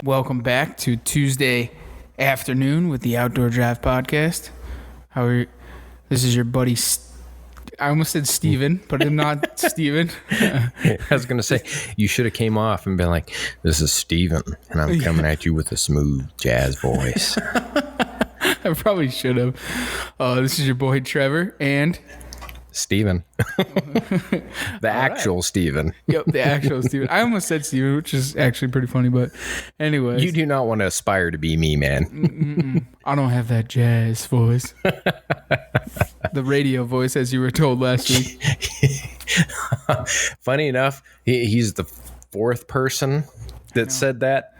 Welcome back to Tuesday afternoon with the Outdoor Drive podcast. How are you? This is your buddy. I almost said Steven, but I'm not Steven. I was going to say, you should have came off and been like, this is Steven, and I'm coming at you with a smooth jazz voice. I probably should have. This is your boy Trevor and Steven. The actual Steven. Yep, the actual Steven. I almost said Steven, which is actually pretty funny, but anyway. You do not want to aspire to be me, man. I don't have that jazz voice. The radio voice, as you were told last week. Funny enough, he's the fourth person that said that.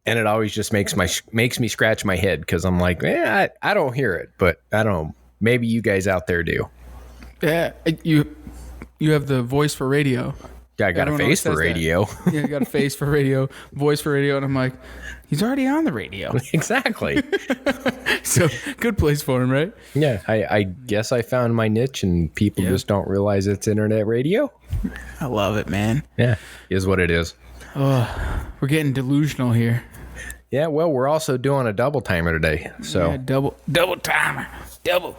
And it always just makes me scratch my head because I'm like, I don't hear it, but I don't. Maybe you guys out there do. Yeah, you have the voice for radio. Yeah, I got a face for radio. Yeah, you got a face for radio, voice for radio, and I'm like, he's already on the radio. Exactly. So good place for him, right? Yeah, I guess I found my niche, and people just don't realize it's internet radio. I love it, man. Yeah, is what it is. Oh, we're getting delusional here. Yeah, well, we're also doing a double timer today. So yeah, double timer, double.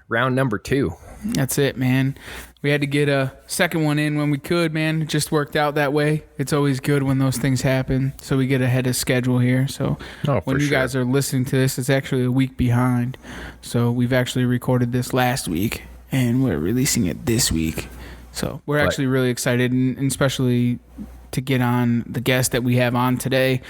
Round number 2. That's it, man. We had to get a second one in when we could, man. It just worked out that way. It's always good when those things happen, so we get ahead of schedule here. So when you guys are listening to this, it's actually a week behind. So we've actually recorded this last week, and we're releasing it this week. So we're actually really excited, and especially to get on the guest that we have on today.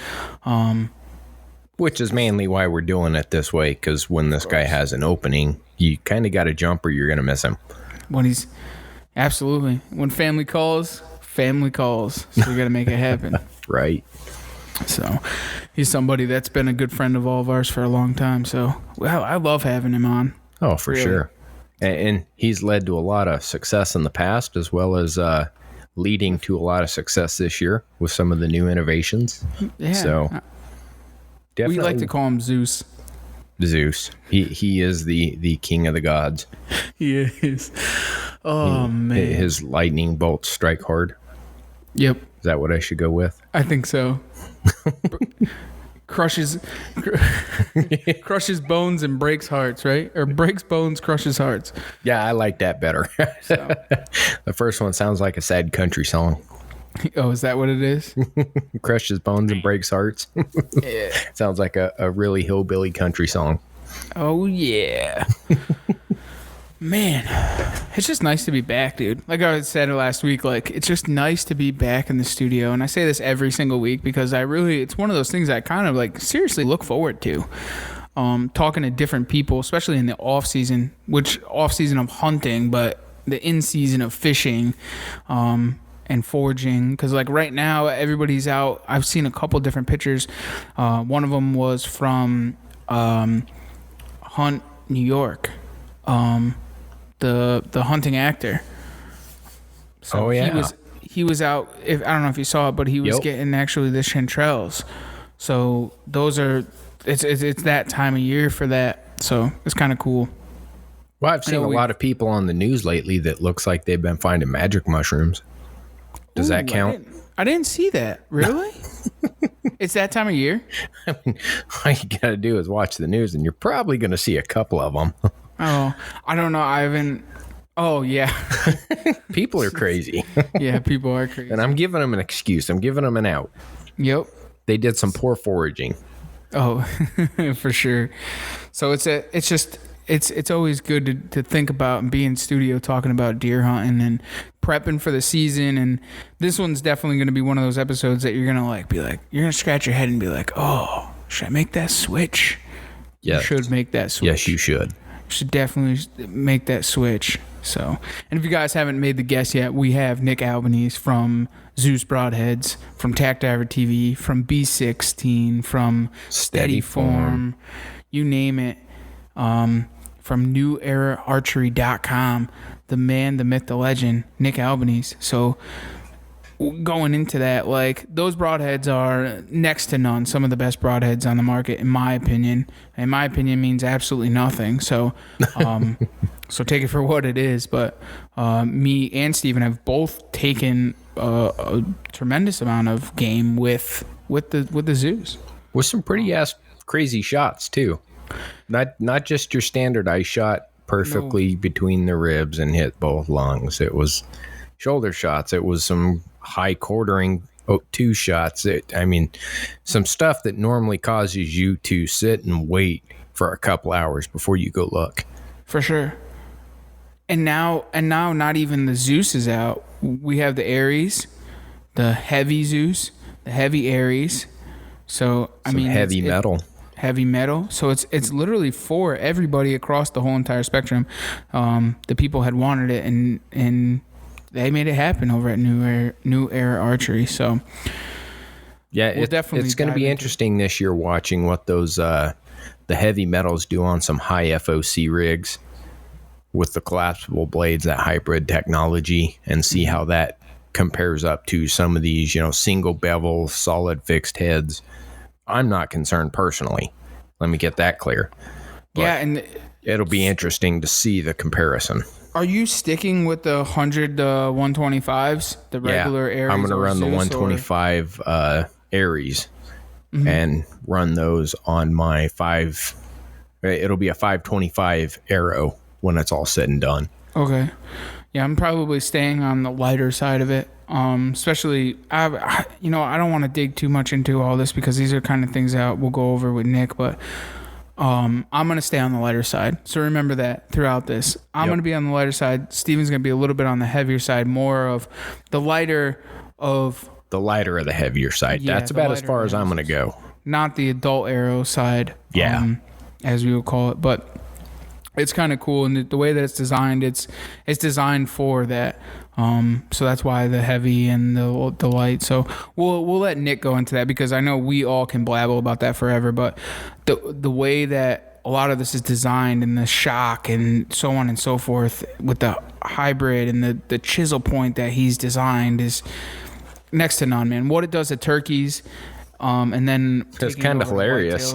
Which is mainly why we're doing it this way, because when this guy has an opening, you kind of got to jump or you're going to miss him. Absolutely. When family calls. So we got to make it happen. Right. So he's somebody that's been a good friend of all of ours for a long time. So I love having him on. Oh, for sure. And he's led to a lot of success in the past, as well as leading to a lot of success this year with some of the new innovations. Yeah. So definitely. We like to call him Zeus. Zeus. He is the king of the gods. He is. Oh, man. His lightning bolts strike hard. Yep. Is that what I should go with? I think so. crushes bones and breaks hearts, right? Or breaks bones, crushes hearts. Yeah, I like that better. So. The first one sounds like a sad country song. Oh, is that what it is? Crushes bones and breaks hearts. Yeah. Sounds like a really hillbilly country song. Oh, yeah. Man, it's just nice to be back, dude. Like I said last week, like it's just nice to be back in the studio. And I say this every single week because it's one of those things I kind of like seriously look forward to. Talking to different people, especially in the off season of hunting, but the in season of fishing, and foraging, because like right now everybody's out. I've seen a couple different pictures. One of them was from Hunt, New York, the hunting actor. So he was out. I don't know if you saw it, but he was getting actually the chanterelles. So those are it's that time of year for that. So it's kind of cool. Well, I've seen a lot of people on the news lately that looks like they've been finding magic mushrooms. Does that count? I didn't see that. Really? It's that time of year? I mean, all you got to do is watch the news, and you're probably going to see a couple of them. Oh, I don't know. I haven't. Oh, yeah. People are crazy. Yeah, people are crazy. And I'm giving them an excuse. I'm giving them an out. Yep. They did some poor foraging. Oh, for sure. So it's always good to think about and be in studio talking about deer hunting and prepping for the season. And this one's definitely going to be one of those episodes that you're going to you're going to scratch your head and be like, oh, should I make that switch? Yes. You should make that switch. Yes, you should. You should definitely make that switch. So, and if you guys haven't made the guess yet, we have Nick Albanese from Zeus Broadheads, from Tack Diver TV, from B16, from Steady Form, you name it. From Era Archery.com, the man, the myth, the legend, Nick Albanese. So going into that, like those broadheads are next to none, some of the best broadheads on the market, in my opinion. And my opinion means absolutely nothing. So, so take it for what it is. But me and Steven have both taken a tremendous amount of game with with the Zeus. With some pretty crazy shots too. Not just your standardized shot perfectly between the ribs and hit both lungs. It was shoulder shots. It was some high quartering two shots. Some stuff that normally causes you to sit and wait for a couple hours before you go look. For sure. And now not even the Zeus is out. We have the Aries, the heavy Zeus, the heavy Aries. So heavy metal. Heavy metal. So it's literally for everybody across the whole entire spectrum. The people had wanted it, and they made it happen over at New Era Archery. So yeah, it's going to be interesting this year watching what those the heavy metals do on some high FOC rigs with the collapsible blades, that hybrid technology, and see how that compares up to some of these, single bevel, solid fixed heads. I'm not concerned personally. Let me get that clear. But yeah, and it'll be interesting to see the comparison. Are you sticking with the 100 125s, the regular Aries? I'm going to run the 125 Aries and run those on my 5. It'll be a 525 Arrow when it's all said and done. Okay. Yeah, I'm probably staying on the lighter side of it. Especially, I don't want to dig too much into all this because these are kind of things that we'll go over with Nick, but I'm going to stay on the lighter side. So remember that throughout this. I'm going to be on the lighter side. Steven's going to be a little bit on the heavier side, more of the lighter of... The lighter of the heavier side. Yeah, that's about as far as I'm going to go. Not the adult arrow side. Yeah. As we would call it. But it's kind of cool. And the way that it's designed, it's designed for that. So that's why the heavy and the light. So we'll let Nick go into that because I know we all can blabble about that forever. But the way that a lot of this is designed and the shock and so on and so forth with the hybrid and the chisel point that he's designed is next to none, man. What it does to turkeys, and then it's kind of hilarious.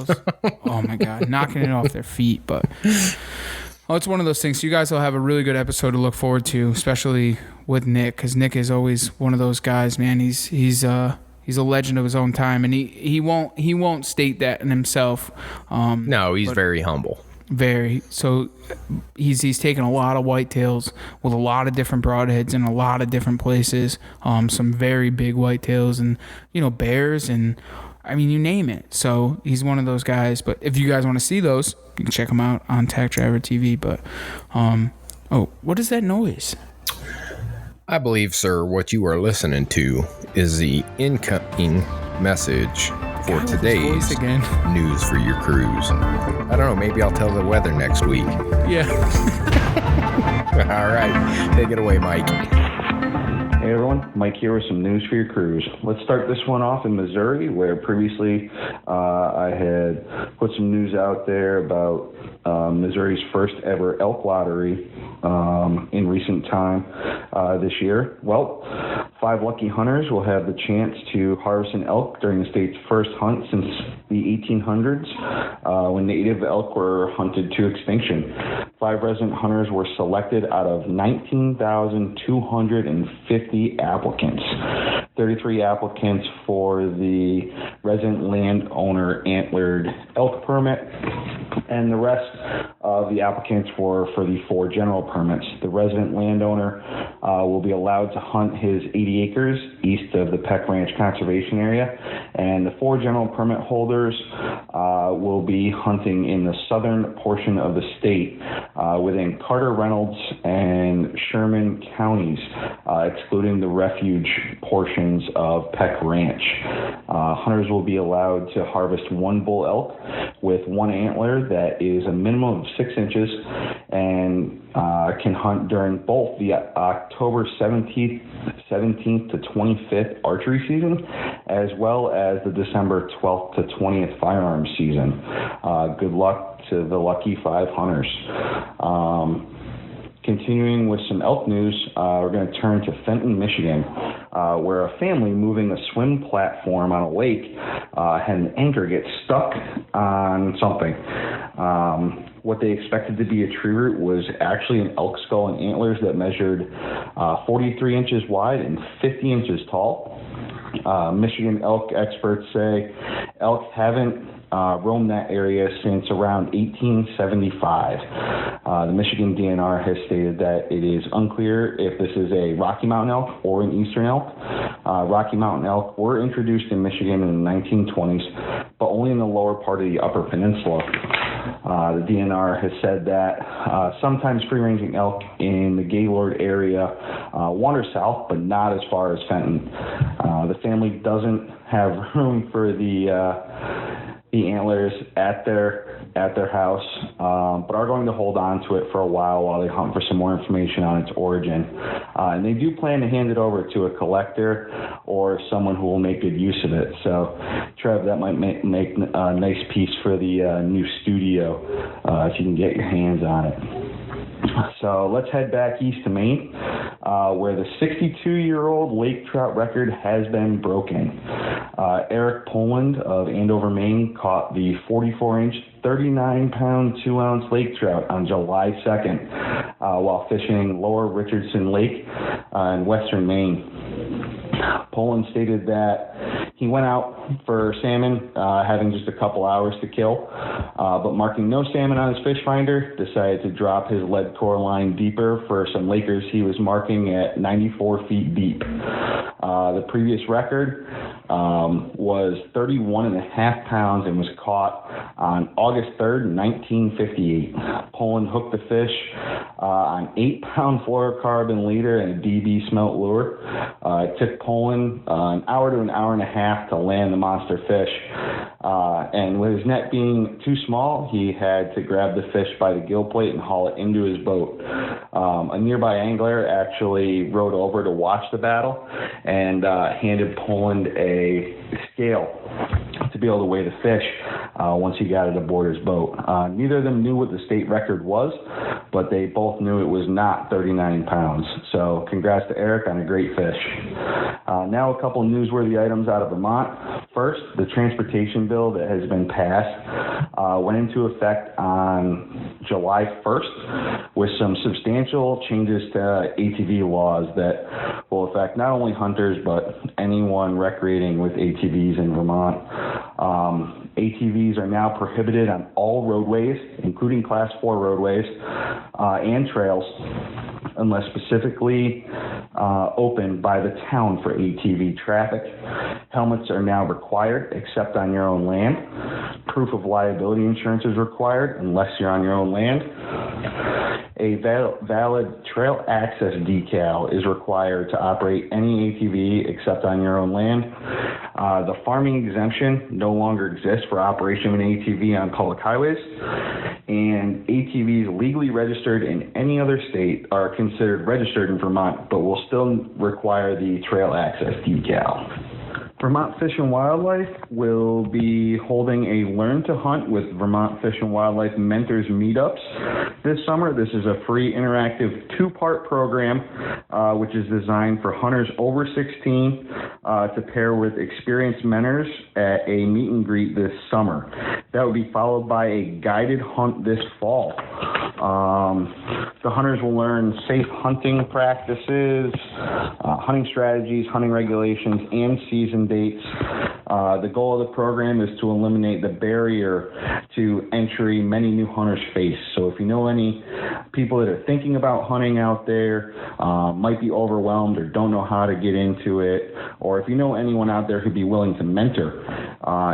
Oh my God, knocking it off their feet. But it's one of those things. So you guys will have a really good episode to look forward to, especially with Nick, because Nick is always one of those guys, man. He's a legend of his own time, and he won't state that in himself. No, he's very humble. Very. So he's taken a lot of whitetails with a lot of different broadheads in a lot of different places. Some very big whitetails and bears and you name it. So he's one of those guys. But if you guys want to see those, you can check him out on Tack Driver TV. But what is that noise? I believe, sir, what you are listening to is the incoming message for today's news for your cruise. I don't know, maybe I'll tell the weather next week. Yeah. All right, take it away, Mike. Hey everyone, Mike here with some news for your cruise. Let's start this one off in Missouri, where previously I had put some news out there about Missouri's first ever elk lottery in recent time this year. Well, 5 lucky hunters will have the chance to harvest an elk during the state's first hunt since the 1800s, when native elk were hunted to extinction. 5 resident hunters were selected out of 19,250 applicants. 33 applicants for the resident landowner antlered elk permit, and the rest of the applicants were for the 4 general permits. The resident landowner will be allowed to hunt his 80 acres east of the Peck Ranch Conservation Area, and the 4 general permit holders will be hunting in the southern portion of the state within Carter, Reynolds, and Sherman counties, excluding the refuge portions of Peck Ranch. Hunters will be allowed to harvest 1 bull elk with 1 antler that is a minimum of 6 inches and can hunt during both the October 17th to 25th archery season, as well as the December 12th to 20th firearms season. Good luck to the lucky 5 hunters. Continuing with some elk news, we're going to turn to Fenton, Michigan, where a family moving a swim platform on a lake had an anchor get stuck on something. What they expected to be a tree root was actually an elk skull and antlers that measured 43 inches wide and 50 inches tall. Michigan elk experts say elk haven't roamed that area since around 1875. The Michigan DNR has stated that it is unclear if this is a Rocky Mountain elk or an eastern elk. Rocky Mountain elk were introduced in Michigan in the 1920s, but only in the lower part of the Upper Peninsula. The DNR has said that sometimes free-ranging elk in the Gaylord area wander south, but not as far as Fenton. The family doesn't have room for the antlers at their house, but are going to hold on to it for a while they hunt for some more information on its origin. And they do plan to hand it over to a collector or someone who will make good use of it. So, Trev, that might make a nice piece for the new studio if you can get your hands on it. So let's head back east to Maine, where the 62-year-old lake trout record has been broken. Eric Poland of Andover, Maine, caught the 44-inch, 39-pound, 2-ounce lake trout on July 2nd while fishing Lower Richardson Lake in western Maine. Poland stated that he went out for salmon, having just a couple hours to kill, but marking no salmon on his fish finder, decided to drop his lead core line deeper for some lakers he was marking at 94 feet deep. The previous record was 31.5 pounds and was caught on August 3rd, 1958. Poland hooked the fish on 8-pound fluorocarbon leader and a DB smelt lure. It took Poland an hour to an hour and a half to land the monster fish. And with his net being too small, he had to grab the fish by the gill plate and haul it into his boat. A nearby angler actually rode over to watch the battle and handed Poland a scale to be able to weigh the fish once he got it aboard his boat. Neither of them knew what the state record was, but they both knew it was not 39 pounds. So congrats to Eric on a great fish. Now a couple newsworthy items out of Vermont. First, the transportation bill that has been passed went into effect on July 1st with some substantial changes to ATV laws that will affect not only hunters but anyone recreating with ATVs in Vermont. ATVs are now prohibited on all roadways, including Class 4 roadways and trails, unless specifically opened by the town for ATV traffic. Helmets are now required except on your own land. Proof of liability insurance is required unless you're on your own land. A valid trail access decal is required to operate any ATV except on your own land. The farming exemption no longer exists for operation of an ATV on public highways, and ATVs legally registered in any other state are considered registered in Vermont, but will still require the trail access decal. Vermont Fish and Wildlife will be holding a Learn to Hunt with Vermont Fish and Wildlife Mentors meetups this summer. This is a free interactive 2-part program which is designed for hunters over 16 to pair with experienced mentors at a meet and greet this summer. That would be followed by a guided hunt this fall. The hunters will learn safe hunting practices, hunting strategies, hunting regulations, and season dates. The goal of the program is to eliminate the barrier to entry many new hunters face. So if you know any people that are thinking about hunting out there, might be overwhelmed or don't know how to get into it, or if you know anyone out there who'd be willing to mentor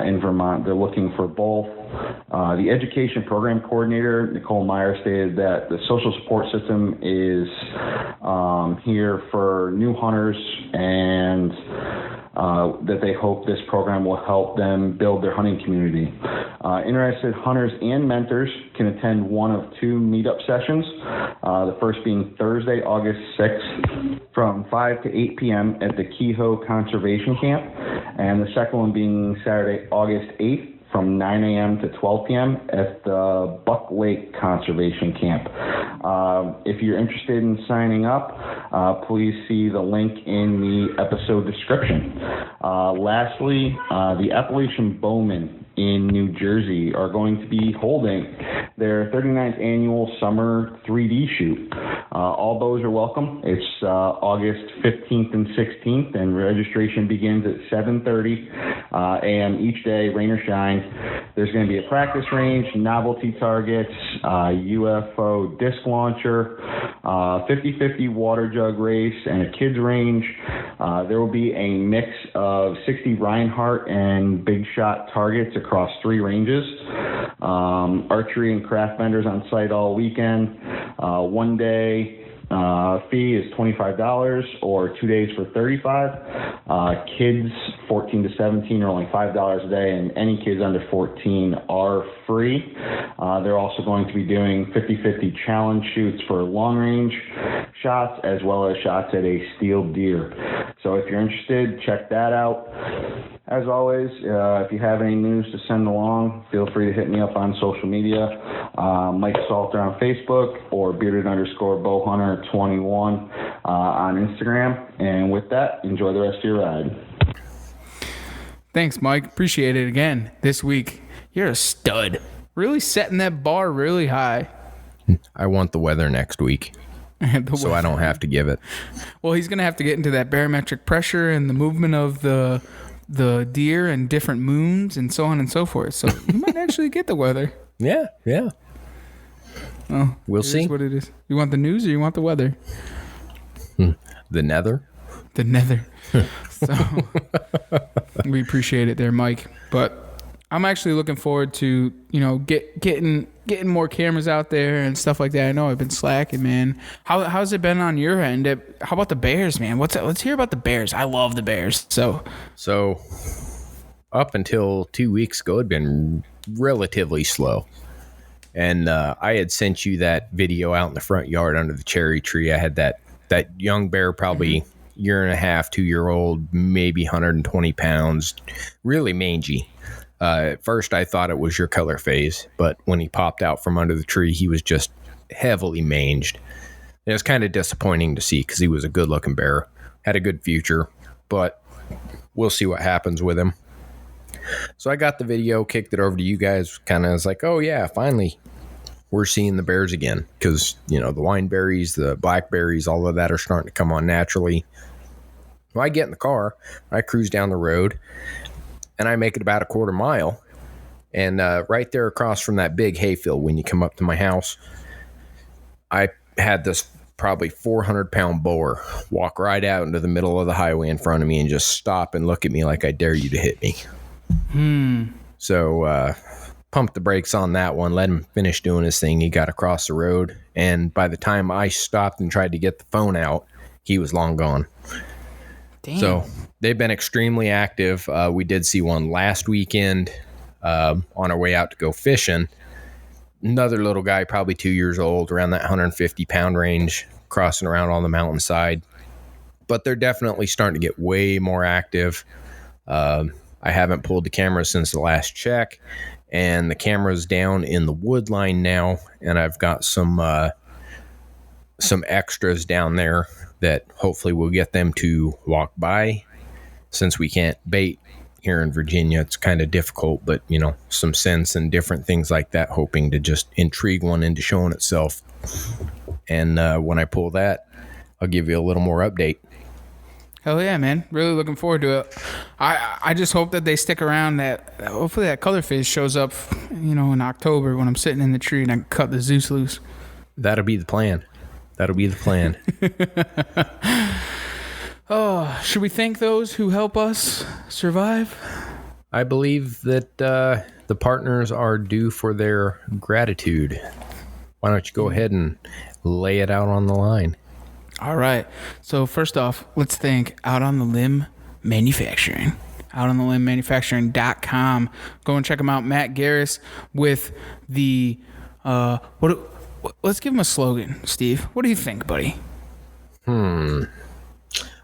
in Vermont, they're looking for both. The education program coordinator, Nicole Meyer, stated that the social support system is here for new hunters and that they hope this program will help them build their hunting community. Interested hunters and mentors can attend one of 2 meetup sessions, the first being Thursday, August 6th from 5 to 8 p.m. at the Kehoe Conservation Camp, and the second one being Saturday, August 8th from 9 a.m. to 12 p.m. at the Buck Lake Conservation Camp. If you're interested in signing up, please see the link in the episode description. Lastly, the Appalachian Bowmen in New Jersey are going to be holding their 39th annual summer 3D shoot. All bows are welcome. It's August 15th and 16th, and registration begins at 7:30 a.m. each day, rain or shine. There's going to be a practice range, novelty targets, UFO disc launcher, 50-50 water jug race, and a kids range. There will be a mix of 60 Reinhardt and big shot targets across 3 ranges. Archery and craft vendors on site all weekend. One day fee is $25 or 2 days for $35. Kids 14 to 17 are only $5 a day, and any kids under 14 are free. They're also going to be doing 50-50 challenge shoots for long range shots as well as shots at a steel deer. So if you're interested, check that out. As always, if you have any news to send along, feel free to hit me up on social media. Mike Salter on Facebook or bearded_bowhunter21 on Instagram. And with that, enjoy the rest of your ride. Thanks, Mike. Appreciate it again this week. You're a stud. Really setting that bar really high. I want the weather next week, so I don't have to give it. Well, he's going to have to get into that barometric pressure and the movement of the deer and different moons and so on and so forth. So you might actually get the weather. Yeah. Oh, we'll see. Is what it is. You want the news or you want the weather? The nether. The nether. So we appreciate it there, Mike. But I'm actually looking forward to, getting more cameras out there and stuff like that. I know I've been slacking, man. How's it been on your end? How about the Bears, man? Let's hear about the Bears. I love the Bears. So up until 2 weeks ago, it'd been relatively slow. And I had sent you that video out in the front yard under the cherry tree. I had that young bear, probably year and a half, 2-year-old, maybe 120 pounds, really mangy. At first, I thought it was your color phase, but when he popped out from under the tree, he was just heavily manged. It was kind of disappointing to see because he was a good-looking bear, had a good future, but we'll see what happens with him. So I got the video, kicked it over to you guys, kind of was like, oh yeah, finally we're seeing the bears again, because the wineberries, the blackberries, all of that are starting to come on naturally. Well, I get in the car, I cruise down the road, and I make it about a quarter mile, and right there across from that big hayfield when you come up to my house, I had this probably 400-pound boar walk right out into the middle of the highway in front of me and just stop and look at me like I dare you to hit me. So pumped the brakes on that one, let him finish doing his thing. He got across the road, and by the time I stopped and tried to get the phone out, he was long gone. Damn. So they've been extremely active. We did see one last weekend on our way out to go fishing. Another little guy, probably 2 years old, around that 150-pound range, crossing around on the mountainside. But they're definitely starting to get way more active. I haven't pulled the camera since the last check, and the camera's down in the wood line now, and I've got some extras down there that hopefully will get them to walk by. Since we can't bait here in Virginia, it's kind of difficult, but some scents and different things like that, hoping to just intrigue one into showing itself. And when I pull that, I'll give you a little more update. Hell yeah, man. Really looking forward to it. I just hope that they stick around, that hopefully that colorfish shows up, in October when I'm sitting in the tree and I can cut the Zeus loose. That'll be the plan. Oh, should we thank those who help us survive? I believe that the partners are due for their gratitude. Why don't you go ahead and lay it out on the line? All right. So first off, let's thank Out on the Limb Manufacturing. OutOnTheLimbManufacturing.com. Go and check them out. Matt Garris with the let's give him a slogan, Steve. What do you think, buddy?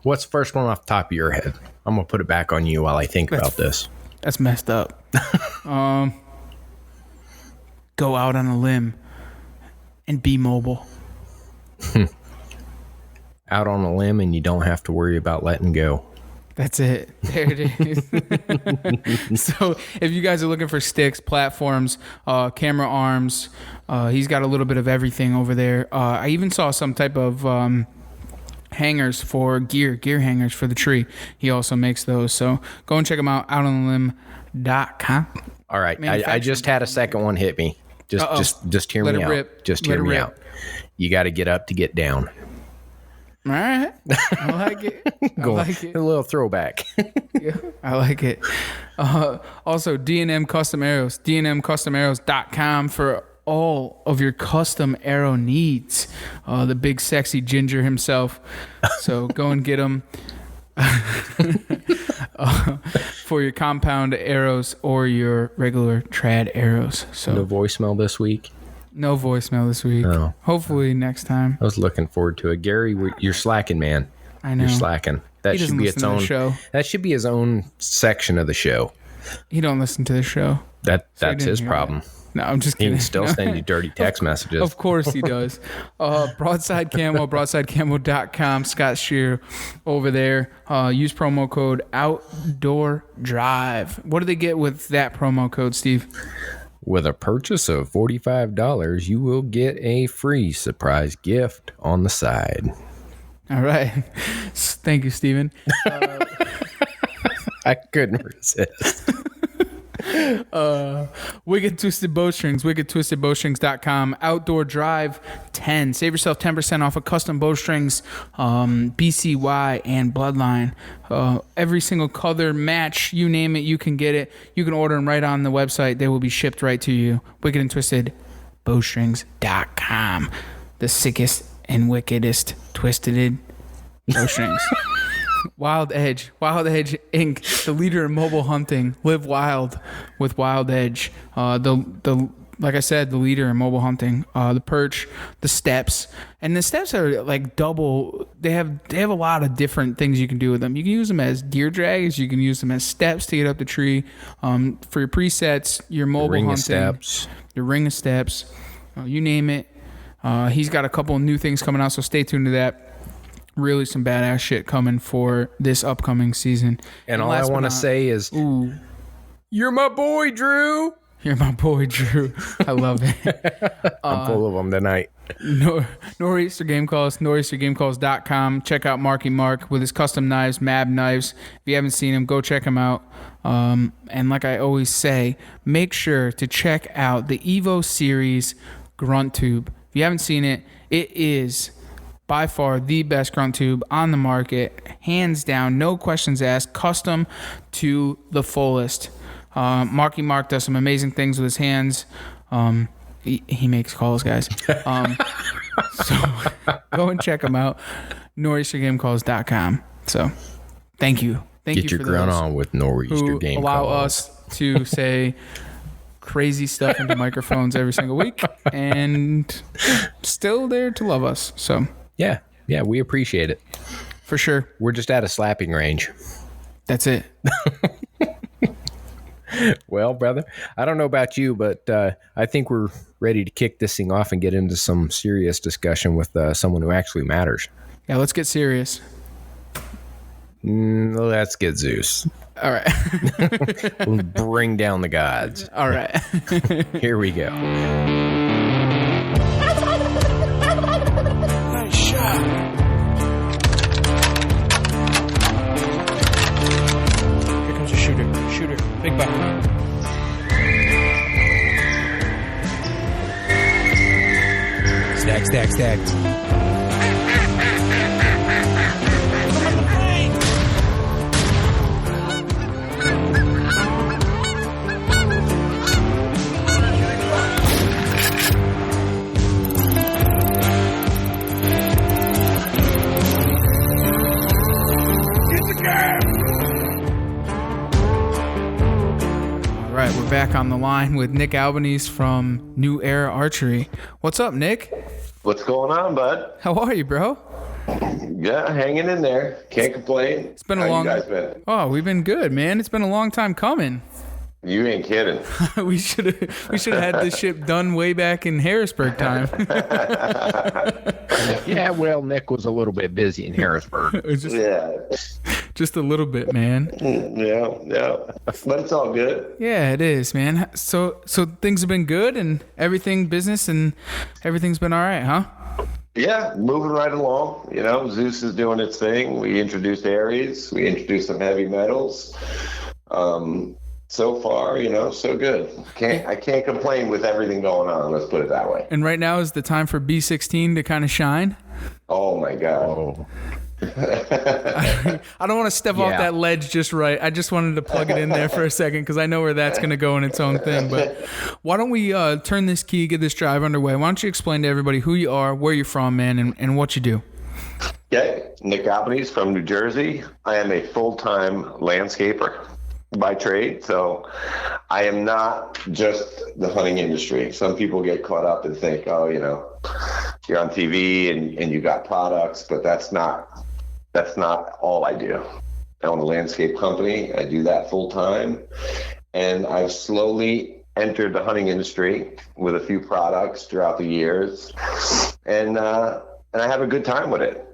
What's the first one off the top of your head? I'm going to put it back on you while I think about this. That's messed up. Go out on a limb and be mobile. Out on a limb and you don't have to worry about letting go. That's it. There it is. So if you guys are looking for sticks, platforms, camera arms, he's got a little bit of everything over there. I even saw some type of hangers for gear hangers for the tree. He also makes those. So go and check him out, outonthelimb.com. All right. I just had a second one hit me. Just hear me out. Rip. Just hear me out. You got to get up to get down. All right. I like it. A little throwback. Yeah, I like it. Also, D&M Custom Arrows, dnmcustomarrows.com for all of your custom arrow needs. The big sexy ginger himself. So go and get him for your compound arrows or your regular trad arrows. So no voicemail this week. No voicemail this week. Oh. Hopefully next time. I was looking forward to it. Gary, you're slacking, man. I know. You're slacking. That should be its own show. That should be his own section of the show. He don't listen to the show. That's his problem. No, I'm just He kidding. can still send you dirty text messages. Of course he does. Broadside Camo, broadsidecamo.com. Scott Shear over there. Use promo code Outdoor Drive. What do they get with that promo code, Steve? With a purchase of $45, you will get a free surprise gift on the side. All right. Thank you, Steven. I couldn't resist. Wicked Twisted Bowstrings, wickedtwistedbowstrings.com. Outdoor Drive 10. Save yourself 10% off of custom bowstrings, BCY, and Bloodline. Every single color, match, you name it, you can get it. You can order them right on the website. They will be shipped right to you. wickedandtwistedbowstrings.com. The sickest and wickedest twisted bowstrings. Wild Edge Inc., the leader in mobile hunting. Live wild with Wild Edge. Like I said, the leader in mobile hunting. The perch, the steps, and the steps are like double. They have a lot of different things you can do with them. You can use them as deer drags. You can use them as steps to get up the tree. For your presets, your mobile ring hunting, of steps. your ring of steps, you name it. He's got a couple of new things coming out, so stay tuned to that. Really some badass shit coming for this upcoming season. And all I want to say is, ooh, you're my boy, Drew. You're my boy, Drew. I love it. I'm full of them tonight. Nor'easter Game Calls, nor'eastergamecalls.com. Check out Marky Mark with his custom knives, Mab knives. If you haven't seen him, go check him out. And like I always say, make sure to check out the Evo Series Grunt Tube. If you haven't seen it, it is by far the best grunt tube on the market, hands down, no questions asked, custom to the fullest. Marky Mark does some amazing things with his hands. He makes calls, guys. So go and check him out, nor'eastergamecalls.com. So thank you. Get your grunt on with Nor'easter Game Calls. Allow us to say crazy stuff into microphones every single week and still there to love us. So yeah, we appreciate it. For sure. We're just at a slapping range. That's it. Well, brother, I don't know about you, but I think we're ready to kick this thing off and get into some serious discussion with someone who actually matters. Yeah, let's get serious. Let's get Zeus. All right. We'll bring down the gods. All right. Here we go. Nice shot. Here comes a shooter. Big buck. Stack. All right, we're back on the line with Nick Albanese from New Era Archery. What's up, Nick? What's going on, bud? How are you, bro? Yeah, hanging in there. Can't complain. It's been How a long. you guys been? Oh, we've been good, man. It's been a long time coming. You ain't kidding. we should have had this ship done way back in Harrisburg time. Yeah, well, Nick was a little bit busy in Harrisburg. just Just a little bit, man. Yeah. But it's all good. Yeah, it is, man. So things have been good and business and everything's been all right, huh? Yeah, moving right along. Zeus is doing its thing. We introduced Aries. We introduced some heavy metals. So far, so good. I can't complain with everything going on. Let's put it that way. And right now is the time for B16 to kind of shine. Oh my God. Oh. I don't want to step off that ledge just right. I just wanted to plug it in there for a second because I know where that's going to go in its own thing. But why don't we turn this key, get this drive underway? Why don't you explain to everybody who you are, where you're from, man, and what you do? Okay, Nick Albanese from New Jersey. I am a full-time landscaper by trade, so I am not just the hunting industry. Some people get caught up and think, oh, you're on TV and you got products, but that's not all I do. I own a landscape company. I do that full time, and I've slowly entered the hunting industry with a few products throughout the years, and I have a good time with it.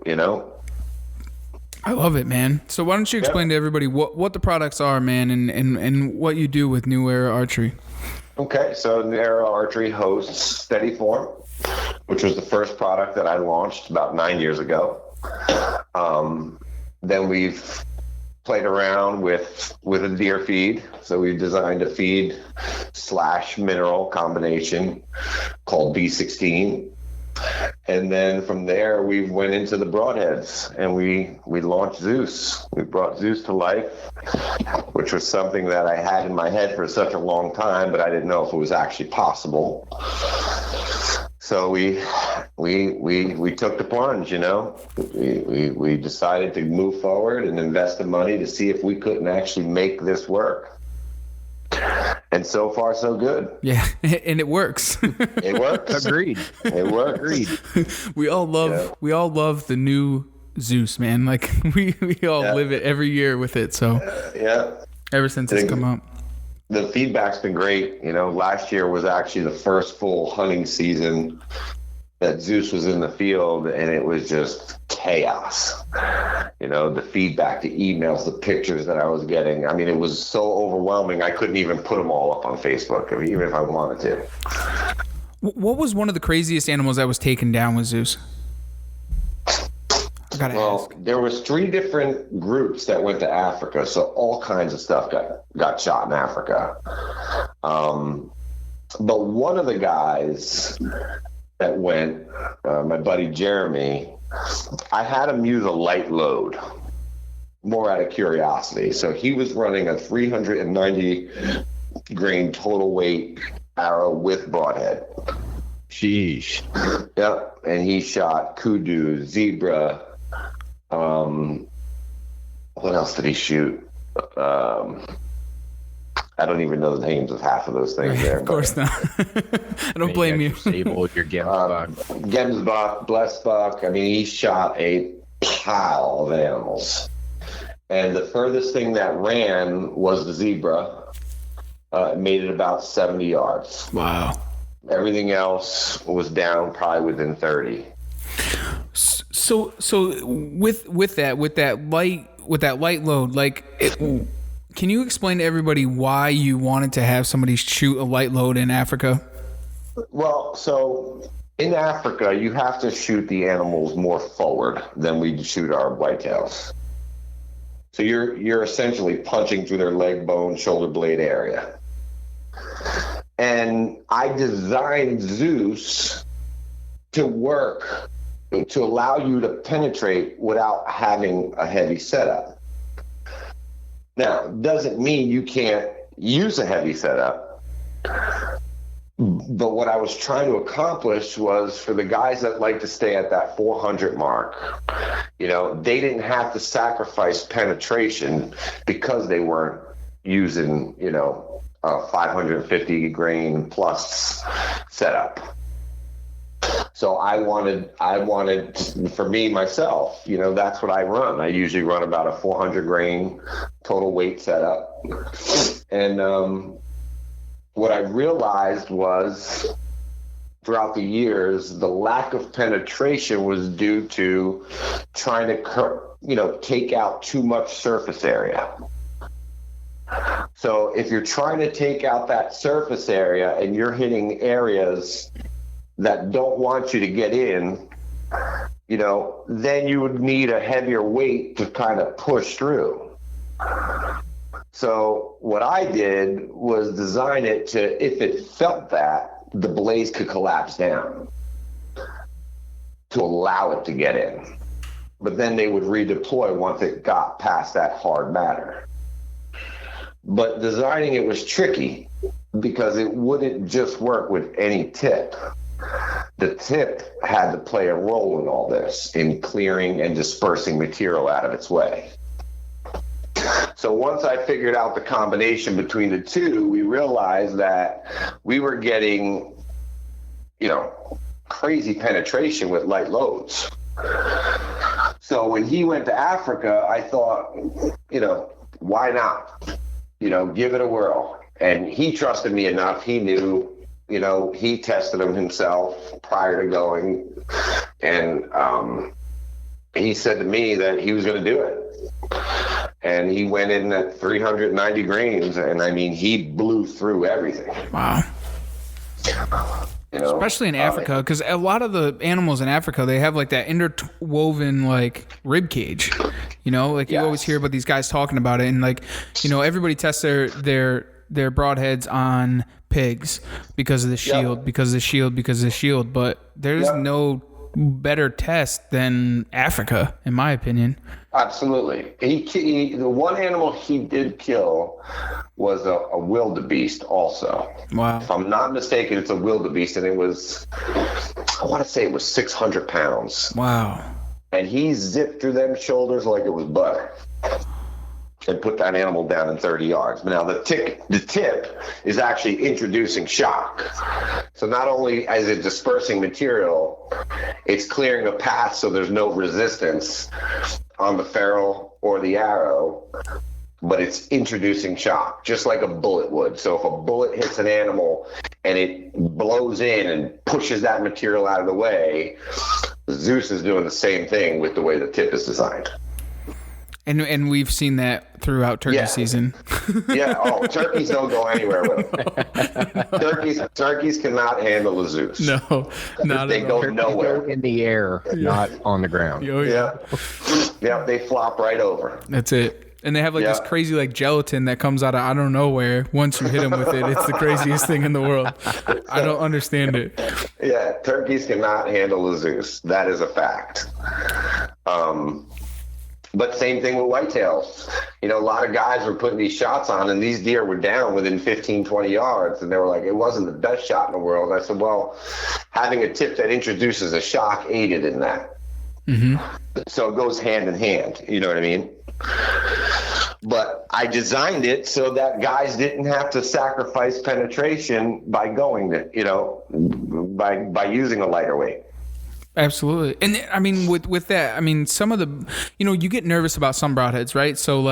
I love it, man. So why don't you explain to everybody what the products are, man, and what you do with New Era Archery? Okay, so New Era Archery hosts Steady Form, which was the first product that I launched about 9 years ago. Then we've played around with a deer feed. So we've designed a feed / mineral combination called B16. And then from there, we went into the Broadheads and we launched Zeus. We brought Zeus to life, which was something that I had in my head for such a long time, but I didn't know if it was actually possible. So we took the plunge, we decided to move forward and invest the money to see if we couldn't actually make this work. And so far, so good. Yeah, and it works. It works. Agreed. It works. Agreed. We all love the new Zeus, man. Like we all live it every year with it. So ever since it's come out. The feedback's been great. Last year was actually the first full hunting season that Zeus was in the field, and it was just chaos. The feedback, the emails, the pictures that I was getting. I mean, it was so overwhelming, I couldn't even put them all up on Facebook, even if I wanted to. What was one of the craziest animals that was taken down with Zeus? Well, there was 3 different groups that went to Africa, so all kinds of stuff got shot in Africa. But one of the guys that went, my buddy Jeremy, I had him use a light load, more out of curiosity. So he was running a 390 grain total weight arrow with broadhead. Sheesh. Yep, and he shot kudu, zebra. What else did he shoot? I don't even know the names of half of those things there. Of course not. I don't blame you. Sable, your Gemsbok. Gemsbok, Blessbok. I mean, he shot a pile of animals. And the furthest thing that ran was the zebra. It made it about 70 yards. Wow. Everything else was down probably within 30. So with that light load, can you explain to everybody why you wanted to have somebody shoot a light load in Africa? Well, so in Africa, you have to shoot the animals more forward than we shoot our whitetails. So you're essentially punching through their leg bone, shoulder blade area. And I designed Zeus to work, to allow you to penetrate without having a heavy setup. Now, doesn't mean you can't use a heavy setup. But what I was trying to accomplish was for the guys that like to stay at that 400 mark, they didn't have to sacrifice penetration because they weren't using, a 550 grain plus setup. So I wanted for me, myself, that's what I run. I usually run about a 400 grain total weight setup. And what I realized was throughout the years, the lack of penetration was due to trying to, take out too much surface area. So if you're trying to take out that surface area and you're hitting areas that don't want you to get in, then you would need a heavier weight to kind of push through. So what I did was design it to, if it felt that, the blaze could collapse down to allow it to get in. But then they would redeploy once it got past that hard matter. But designing it was tricky because it wouldn't just work with any tip. The tip had to play a role in all this, in clearing and dispersing material out of its way. So once I figured out the combination between the two, we realized that we were getting, crazy penetration with light loads. So when he went to Africa, I thought, why not? Give it a whirl. And he trusted me enough. He knew, he tested them himself prior to going. And he said to me that he was going to do it. And he went in at 390 grains, and he blew through everything. Wow. Especially in Africa, because a lot of the animals in Africa, they have like that interwoven rib cage. You always hear about these guys talking about it, and everybody tests their broadheads on pigs because of the shield, because of the shield. But there's no better test than Africa, in my opinion. Absolutely. The one animal he did kill was a wildebeest also. Wow. If I'm not mistaken, it's a wildebeest, and it was, I want to say it was 600 pounds. Wow. And he zipped through them shoulders like it was butter and put that animal down in 30 yards. But now the tip is actually introducing shock. So not only is it dispersing material, it's clearing a path so there's no resistance on the ferrule or the arrow, but it's introducing shock, just like a bullet would. So if a bullet hits an animal and it blows in and pushes that material out of the way, Zeus is doing the same thing with the way the tip is designed. And we've seen that throughout turkey season. Turkeys don't go anywhere with them. Turkeys cannot handle a Zeus. No, not they go nowhere. Go in the air, not on the ground. Oh, yeah, they flop right over. That's it. And they have this crazy gelatin that comes out of don't once you hit them with it. It's the craziest thing in the world. I don't understand it. Yeah, turkeys cannot handle a Zeus. That is a fact. But same thing with whitetails. A lot of guys were putting these shots on, and these deer were down within 15, 20 yards. And they were like, it wasn't the best shot in the world. And I said, well, having a tip that introduces a shock aided in that. Mm-hmm. So it goes hand in hand. You know what I mean? But I designed it so that guys didn't have to sacrifice penetration by going to, by using a lighter weight. Absolutely. And with that, some of the, you get nervous about some broadheads, right? So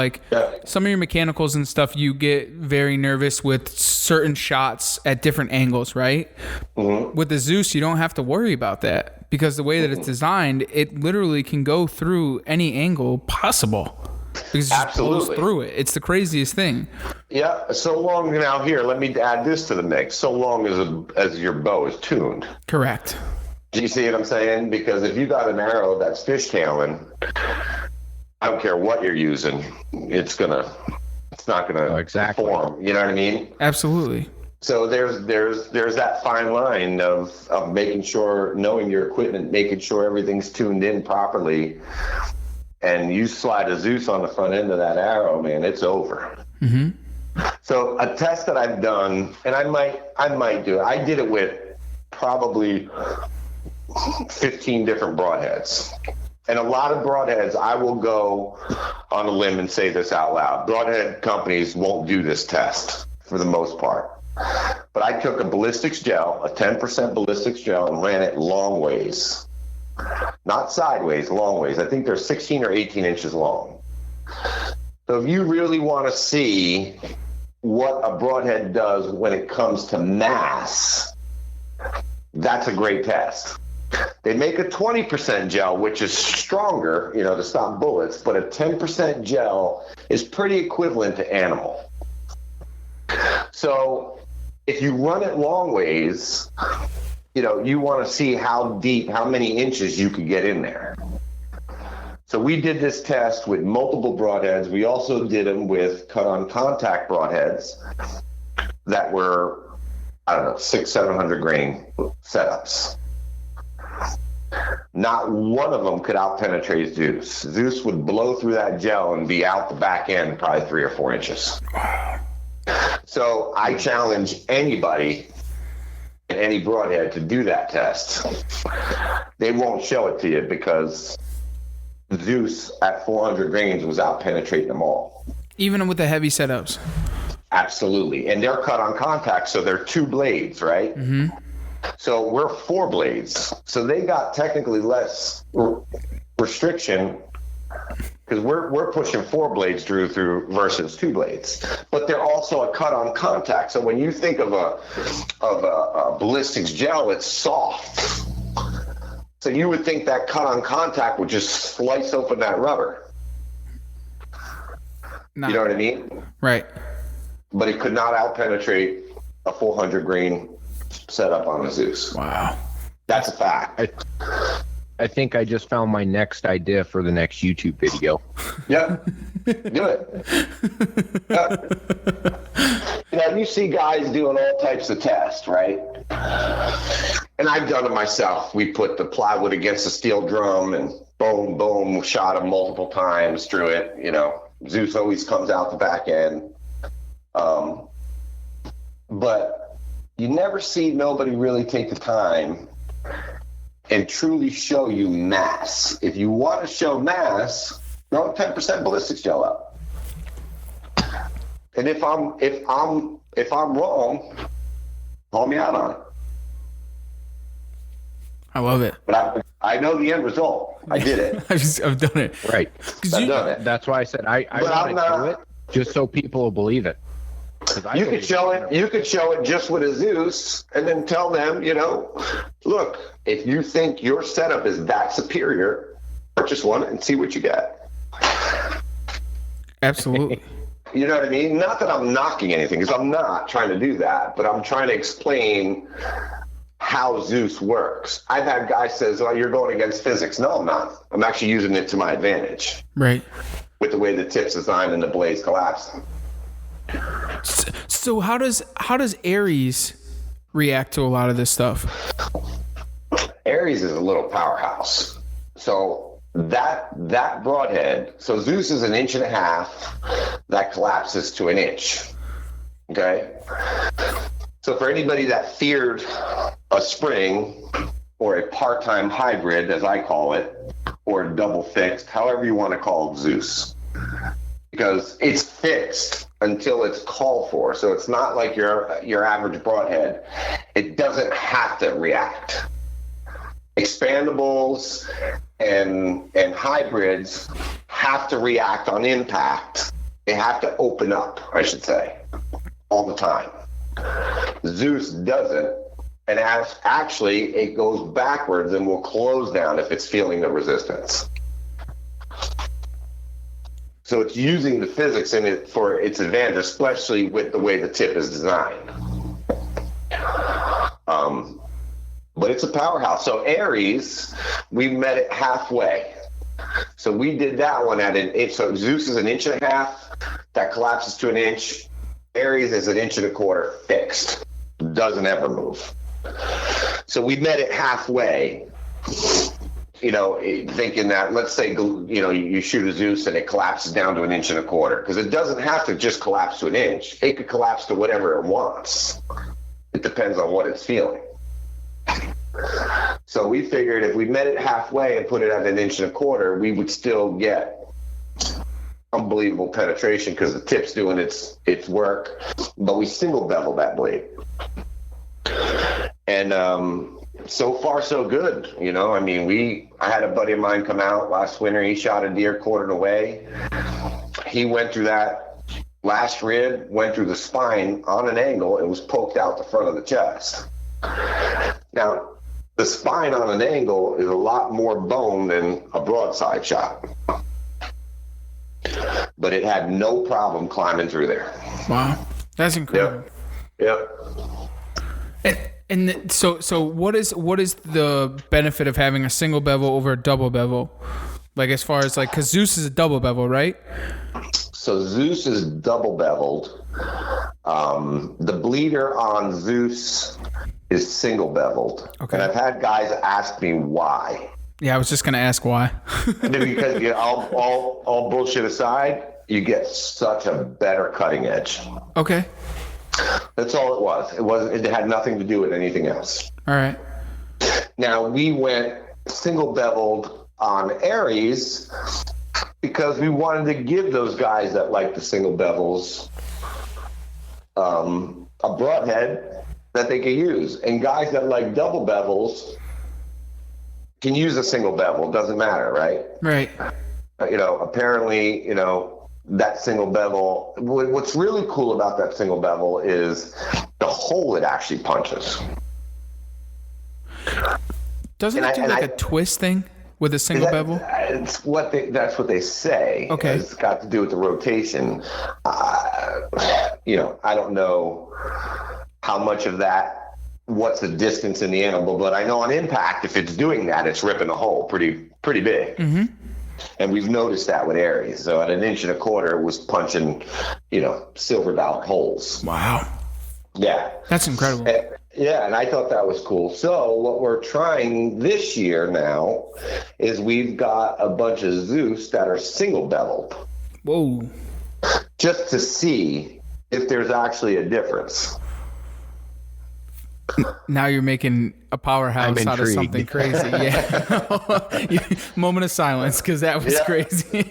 some of your mechanicals and stuff, you get very nervous with certain shots at different angles, right? Mm-hmm. With the Zeus, you don't have to worry about that because the way that it's designed, it literally can go through any angle possible. Because it just blows through it. It's the craziest thing. Yeah. So long now here, let me add this to the mix. So long as your bow is tuned. Correct. Do you see what I'm saying? Because if you got an arrow that's fishtailing, I don't care what you're using, it's not gonna perform. You know what I mean? Absolutely. So there's that fine line of making sure, knowing your equipment, making sure everything's tuned in properly, and you slide a Zeus on the front end of that arrow, man, it's over. Mm-hmm. So a test that I've done, and I might do it. I did it with probably 15 different broadheads. And a lot of broadheads, I will go on a limb and say this out loud. Broadhead companies won't do this test for the most part. But I took a ballistics gel, a 10% ballistics gel, and ran it long ways. Not sideways, long ways. I think they're 16 or 18 inches long. So if you really want to see what a broadhead does when it comes to mass, that's a great test. They make a 20% gel, which is stronger, to stop bullets, but a 10% gel is pretty equivalent to animal. So if you run it long ways, you want to see how deep, how many inches you could get in there. So we did this test with multiple broadheads. We also did them with cut-on contact broadheads that were, 600-700 grain setups. Not one of them could out-penetrate Zeus. Zeus would blow through that gel and be out the back end probably 3 or 4 inches. Wow. So I challenge anybody in any broadhead to do that test. They won't show it to you because Zeus at 400 grains was out-penetrating them all. Even with the heavy setups? Absolutely. And they're cut on contact, so they're 2 blades, right? Mm-hmm. So we're 4 blades. So they got technically less restriction because we're pushing 4 blades through versus 2 blades. But they're also a cut on contact. So when you think of a ballistics gel, it's soft. So you would think that cut on contact would just slice open that rubber. You know what I mean? Right. But it could not out penetrate a 400 grain setup on a Zeus. Wow. That's a fact. I think I just found my next idea for the next YouTube video. Yeah. Do it. Yeah. You see guys doing all types of tests, right? And I've done it myself. We put the plywood against a steel drum and boom, boom, shot them multiple times through it. Zeus always comes out the back end. But you never see nobody really take the time and truly show you mass. If you want to show mass, throw 10% ballistics gel up. And if I'm wrong, call me out on it. I love it. But I know the end result. I did it. I've done it. Right. I've done it. That's why I said I want to do it just so people will believe it. You could show it. You could show it just with a Zeus, and then tell them, look, if you think your setup is that superior, purchase one and see what you get. Absolutely. You know what I mean? Not that I'm knocking anything, because I'm not trying to do that, but I'm trying to explain how Zeus works. I've had guys says, "Oh, you're going against physics." No, I'm not. I'm actually using it to my advantage. Right. With the way the tip's designed and the blades collapse. So how does Ares react to a lot of this stuff? Ares is a little powerhouse. So that broadhead, so Zeus is 1.5 inches, that collapses to 1 inch. Okay? So for anybody that feared a spring or a part-time hybrid, as I call it, or a double fixed, however you want to call it, Zeus. Because it's fixed until it's called for. So it's not like your average broadhead. It doesn't have to react. Expandables and hybrids have to react on impact. They have to open up, I should say, all the time. Zeus doesn't. And actually, it goes backwards and will close down if it's feeling the resistance. So it's using the physics in it for its advantage, especially with the way the tip is designed. But it's a powerhouse. So Ares, we met it halfway. So we did that one at 1 inch. So Zeus is 1.5 inches, that collapses to 1 inch. Ares is 1.25 inches fixed. Doesn't ever move. So we met it halfway. Thinking that, let's say, you shoot a Zeus and it collapses down to 1.25 inches, because it doesn't have to just collapse to 1 inch. It could collapse to whatever it wants. It depends on what it's feeling. So we figured if we met it halfway and put it at 1.25 inches, we would still get unbelievable penetration because the tip's doing its work, but we single bevel that blade. And so far so good. I had a buddy of mine come out last winter. He shot a deer quartered away. He went through that last rib, went through the spine on an angle, and was poked out the front of the chest. Now, the spine on an angle is a lot more bone than a broadside shot. But it had no problem climbing through there. Wow. That's incredible. Yep. So what is the benefit of having a single bevel over a double bevel? Like as far as like, because Zeus is a double bevel, right? So Zeus is double beveled. The bleeder on Zeus is single beveled. Okay. And I've had guys ask me why. Yeah, I was just gonna ask why. Because all bullshit aside, you get such a better cutting edge. Okay. That's all it was. It had nothing to do with anything else. All right. Now we went single beveled on Aries because we wanted to give those guys that like the single bevels a broadhead that they could use, and guys that like double bevels can use a single bevel. Doesn't matter, right? Right. Apparently, that single bevel. What's really cool about that single bevel is the hole it actually punches. Doesn't it do a twist thing with a single bevel? That's what they say. Okay. It's got to do with the rotation. I don't know how much of that. What's the distance in the animal? But I know on impact, if it's doing that, it's ripping the hole pretty big. Mm-hmm. And we've noticed that with Aries. So at 1.25 inches, it was punching, silver dollar holes. Wow. Yeah. That's incredible. And I thought that was cool. So what we're trying this year now is we've got a bunch of Zeus that are single beveled. Whoa. Just to see if there's actually a difference. Now you're making a powerhouse out of something crazy. Yeah. Moment of silence, because that was crazy.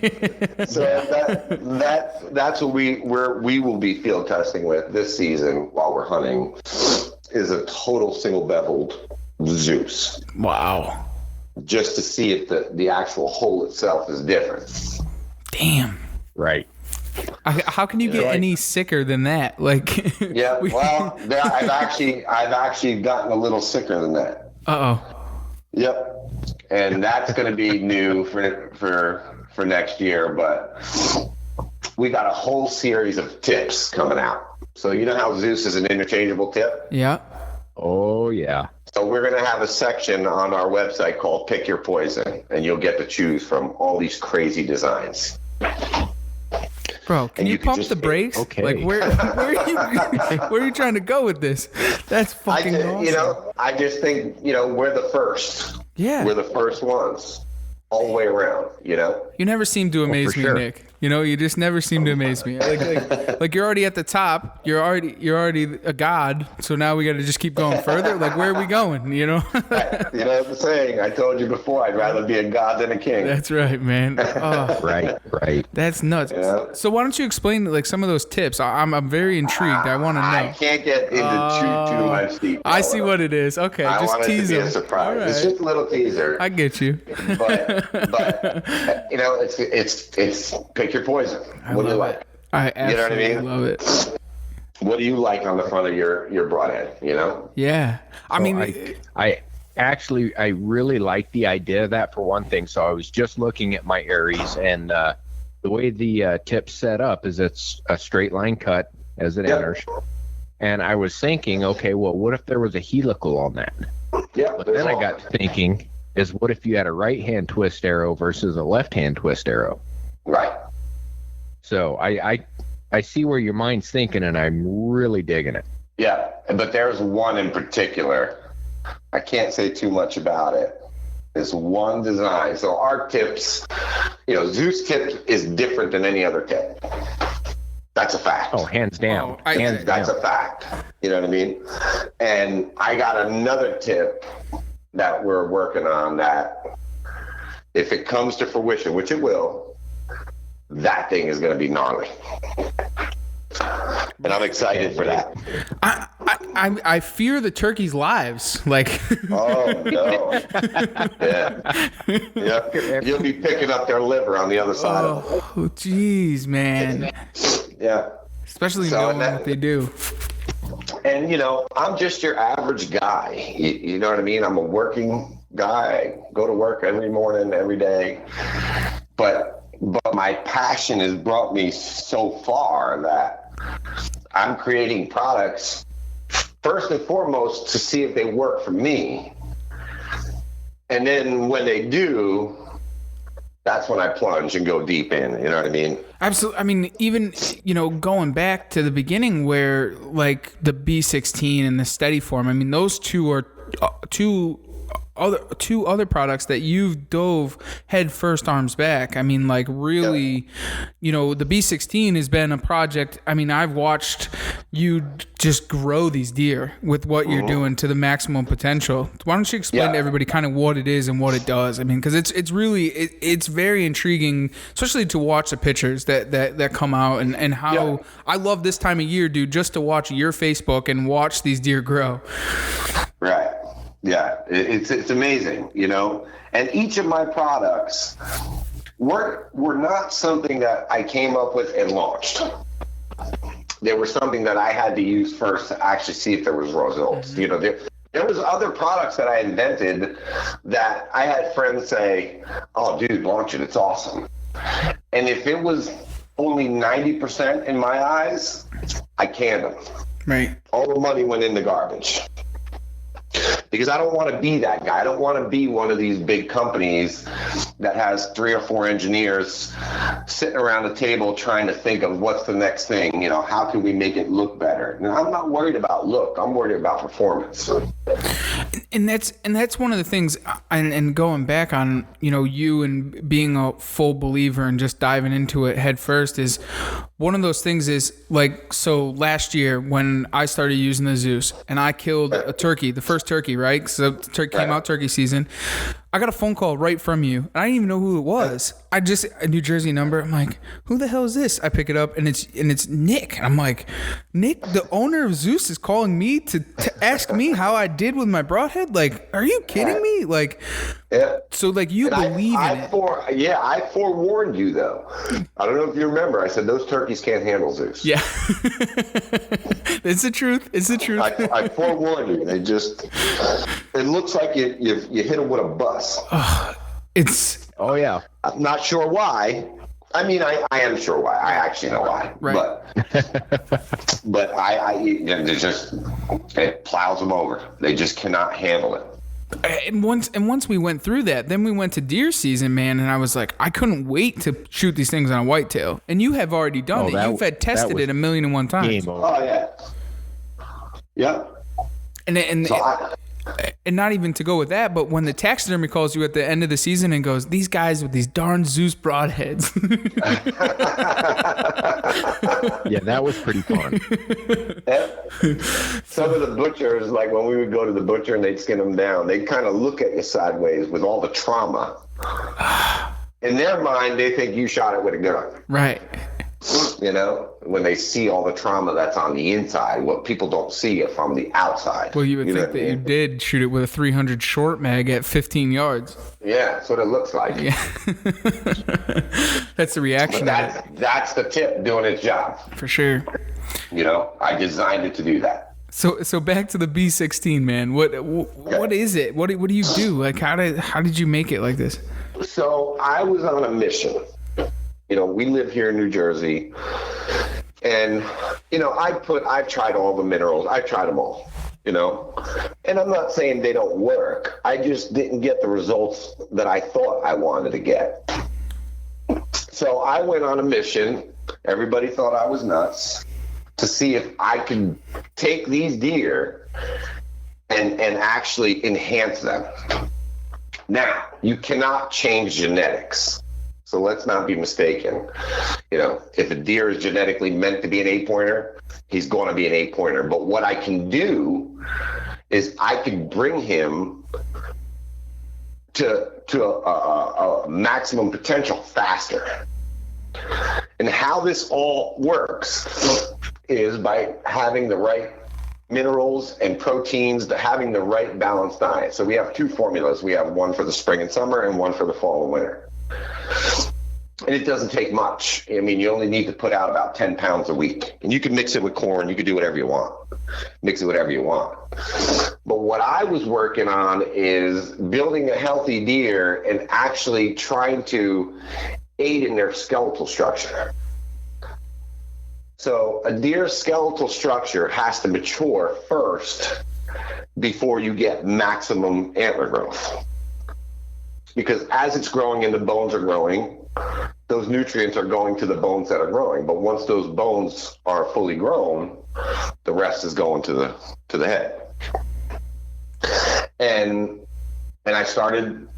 So that's what we will be field testing with this season while we're hunting is a total single beveled Zeus. Wow. Just to see if the actual hole itself is different. Damn. Right. How can you get any sicker than that? Like, I've actually gotten a little sicker than that. Yep, and that's going to be new for next year. But we got a whole series of tips coming out. So you know how Zeus is an interchangeable tip? Yeah. Oh yeah. So we're going to have a section on our website called "Pick Your Poison," and you'll get to choose from all these crazy designs. Bro, can you pump the brakes? Okay. Like, where are you trying to go with this? That's fucking awesome. I just think, we're the first. Yeah. We're the first ones all the way around, You never seem to amaze me, Nick. You just never seem to amaze me. Like you're already at the top. You're already a god. So now we got to just keep going further. Like, where are we going? You know what I'm saying? I told you before, I'd rather be a god than a king. That's right, man. Oh, right. That's nuts. Yeah. So why don't you explain like some of those tips? I'm very intrigued. I want to know. I can't get into too much detail. I see what it is. Okay, I just want tease it to be them. a surprise. Right. It's just a little teaser. I get you. but it's pick your poison. What do you like? I absolutely love it. What do you like on the front of your broadhead? Yeah, I really like the idea of that, for one thing. So I was just looking at my Aries, and the way the tip's set up is it's a straight line cut as it enters. And I was thinking, okay, well, what if there was a helical on that? Yeah. But then I got thinking, is what if you had a right hand twist arrow versus a left hand twist arrow? Right. So I see where your mind's thinking, and I'm really digging it. Yeah, but there's one in particular. I can't say too much about it. There's one design. So our tips, Zeus tip is different than any other tip. That's a fact. Oh, hands down. That's a fact. You know what I mean? And I got another tip that we're working on that if it comes to fruition, which it will, that thing is going to be gnarly. And I'm excited for that. I fear the turkey's lives. Like, oh no, yeah, you'll be picking up their liver on the other side. Oh, jeez, man. Yeah, especially knowing what they do. And, I'm just your average guy. You know what I mean? I'm a working guy. I go to work every morning, every day. But my passion has brought me so far that I'm creating products, first and foremost, to see if they work for me. And then when they do, that's when I plunge and go deep in. You know what I mean? Absolutely. I mean, even, going back to the beginning where like the B16 and the Steady Form, I mean, those two are two other products that you've dove head first, arms back. I mean, like really, the B16 has been a project. I mean, I've watched you just grow these deer with what you're doing to the maximum potential. Why don't you explain to everybody kind of what it is and what it does? I mean, because it's really it's very intriguing, especially to watch the pictures that come out and how I love this time of year, dude, just to watch your Facebook and watch these deer grow. Right. Yeah, it's amazing, And each of my products were not something that I came up with and launched. They were something that I had to use first to actually see if there was results. There was other products that I invented that I had friends say, "Oh, dude, launch it. It's awesome." And if it was only 90% in my eyes, I canned them. Right. All the money went in the garbage. Because I don't want to be that guy. I don't want to be one of these big companies that has 3 or 4 engineers sitting around a table trying to think of what's the next thing. How can we make it look better? And I'm not worried about look. I'm worried about performance. And that's one of the things. And going back on you and being a full believer and just diving into it head first is one of those things. Is like, so last year when I started using the Zeus and I killed a turkey, the first turkey, right? So the turkey came out turkey season. I got a phone call right from you. I didn't even know who it was. I just a New Jersey number. I'm like, who the hell is this? I pick it up and it's Nick. And I'm like, Nick, the owner of Zeus, is calling me to ask me how I did with my broadhead. Like, are you kidding me? Like, so like you believe in it. I forewarned you though. I don't know if you remember. I said those turkeys can't handle Zeus. Yeah, it's the truth. It's the truth. I forewarned you. They just. It looks like you hit them with a bus. Oh yeah. I'm not sure why. I mean, I am sure why. I actually know why. Right. But it plows them over. They just cannot handle it. And once we went through that, then we went to deer season, man, and I was like, I couldn't wait to shoot these things on a whitetail. And you have already done it. You've had tested it 1,000,001 times. Oh yeah. Yeah. And not even to go with that, but when the taxidermy calls you at the end of the season and goes, these guys with these darn Zeus Broadheads. Yeah, that was pretty fun. Some of the butchers, like when we would go to the butcher and they'd skin them down, they'd kind of look at you sideways with all the trauma. In their mind, they think you shot it with a gun. Right. When they see all the trauma that's on the inside, what people don't see it from the outside. Well, you would think that you did shoot it with a 300 short mag at 15 yards. Yeah, that's what it looks like. Yeah. That's the reaction. That's the tip doing its job. For sure. I designed it to do that. So back to the B16, man. What is it? What do you do? Like how did you make it like this? So I was on a mission. We live here in New Jersey, and I've tried all the minerals. I've tried them all, and I'm not saying they don't work. I just didn't get the results that I thought I wanted to get. So I went on a mission. Everybody thought I was nuts, to see if I could take these deer and actually enhance them. Now, you cannot change genetics. So let's not be mistaken. If a deer is genetically meant to be an 8-pointer, he's going to be an 8-pointer. But what I can do is I can bring him to a maximum potential faster. And how this all works is by having the right minerals and proteins, having the right balanced diet. So we have 2 formulas. We have one for the spring and summer and one for the fall and winter. And it doesn't take much. I mean, you only need to put out about 10 pounds a week. And you can mix it with corn. You can do whatever you want. Mix it whatever you want. But what I was working on is building a healthy deer and actually trying to aid in their skeletal structure. So a deer's skeletal structure has to mature first before you get maximum antler growth. Because as it's growing and the bones are growing, those nutrients are going to the bones that are growing. But once those bones are fully grown, the rest is going to the head. And I started,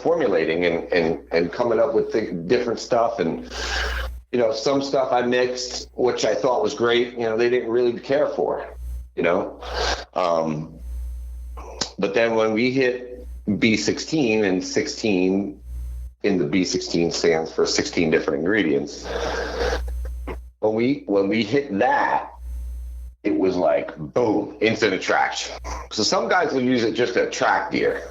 formulating and coming up with different stuff. And, some stuff I mixed, which I thought was great, they didn't really care for, But then when we hit B16, and 16 in the B16 stands for 16 different ingredients. When we hit that, it was like boom, instant attraction. So some guys will use it just to attract deer,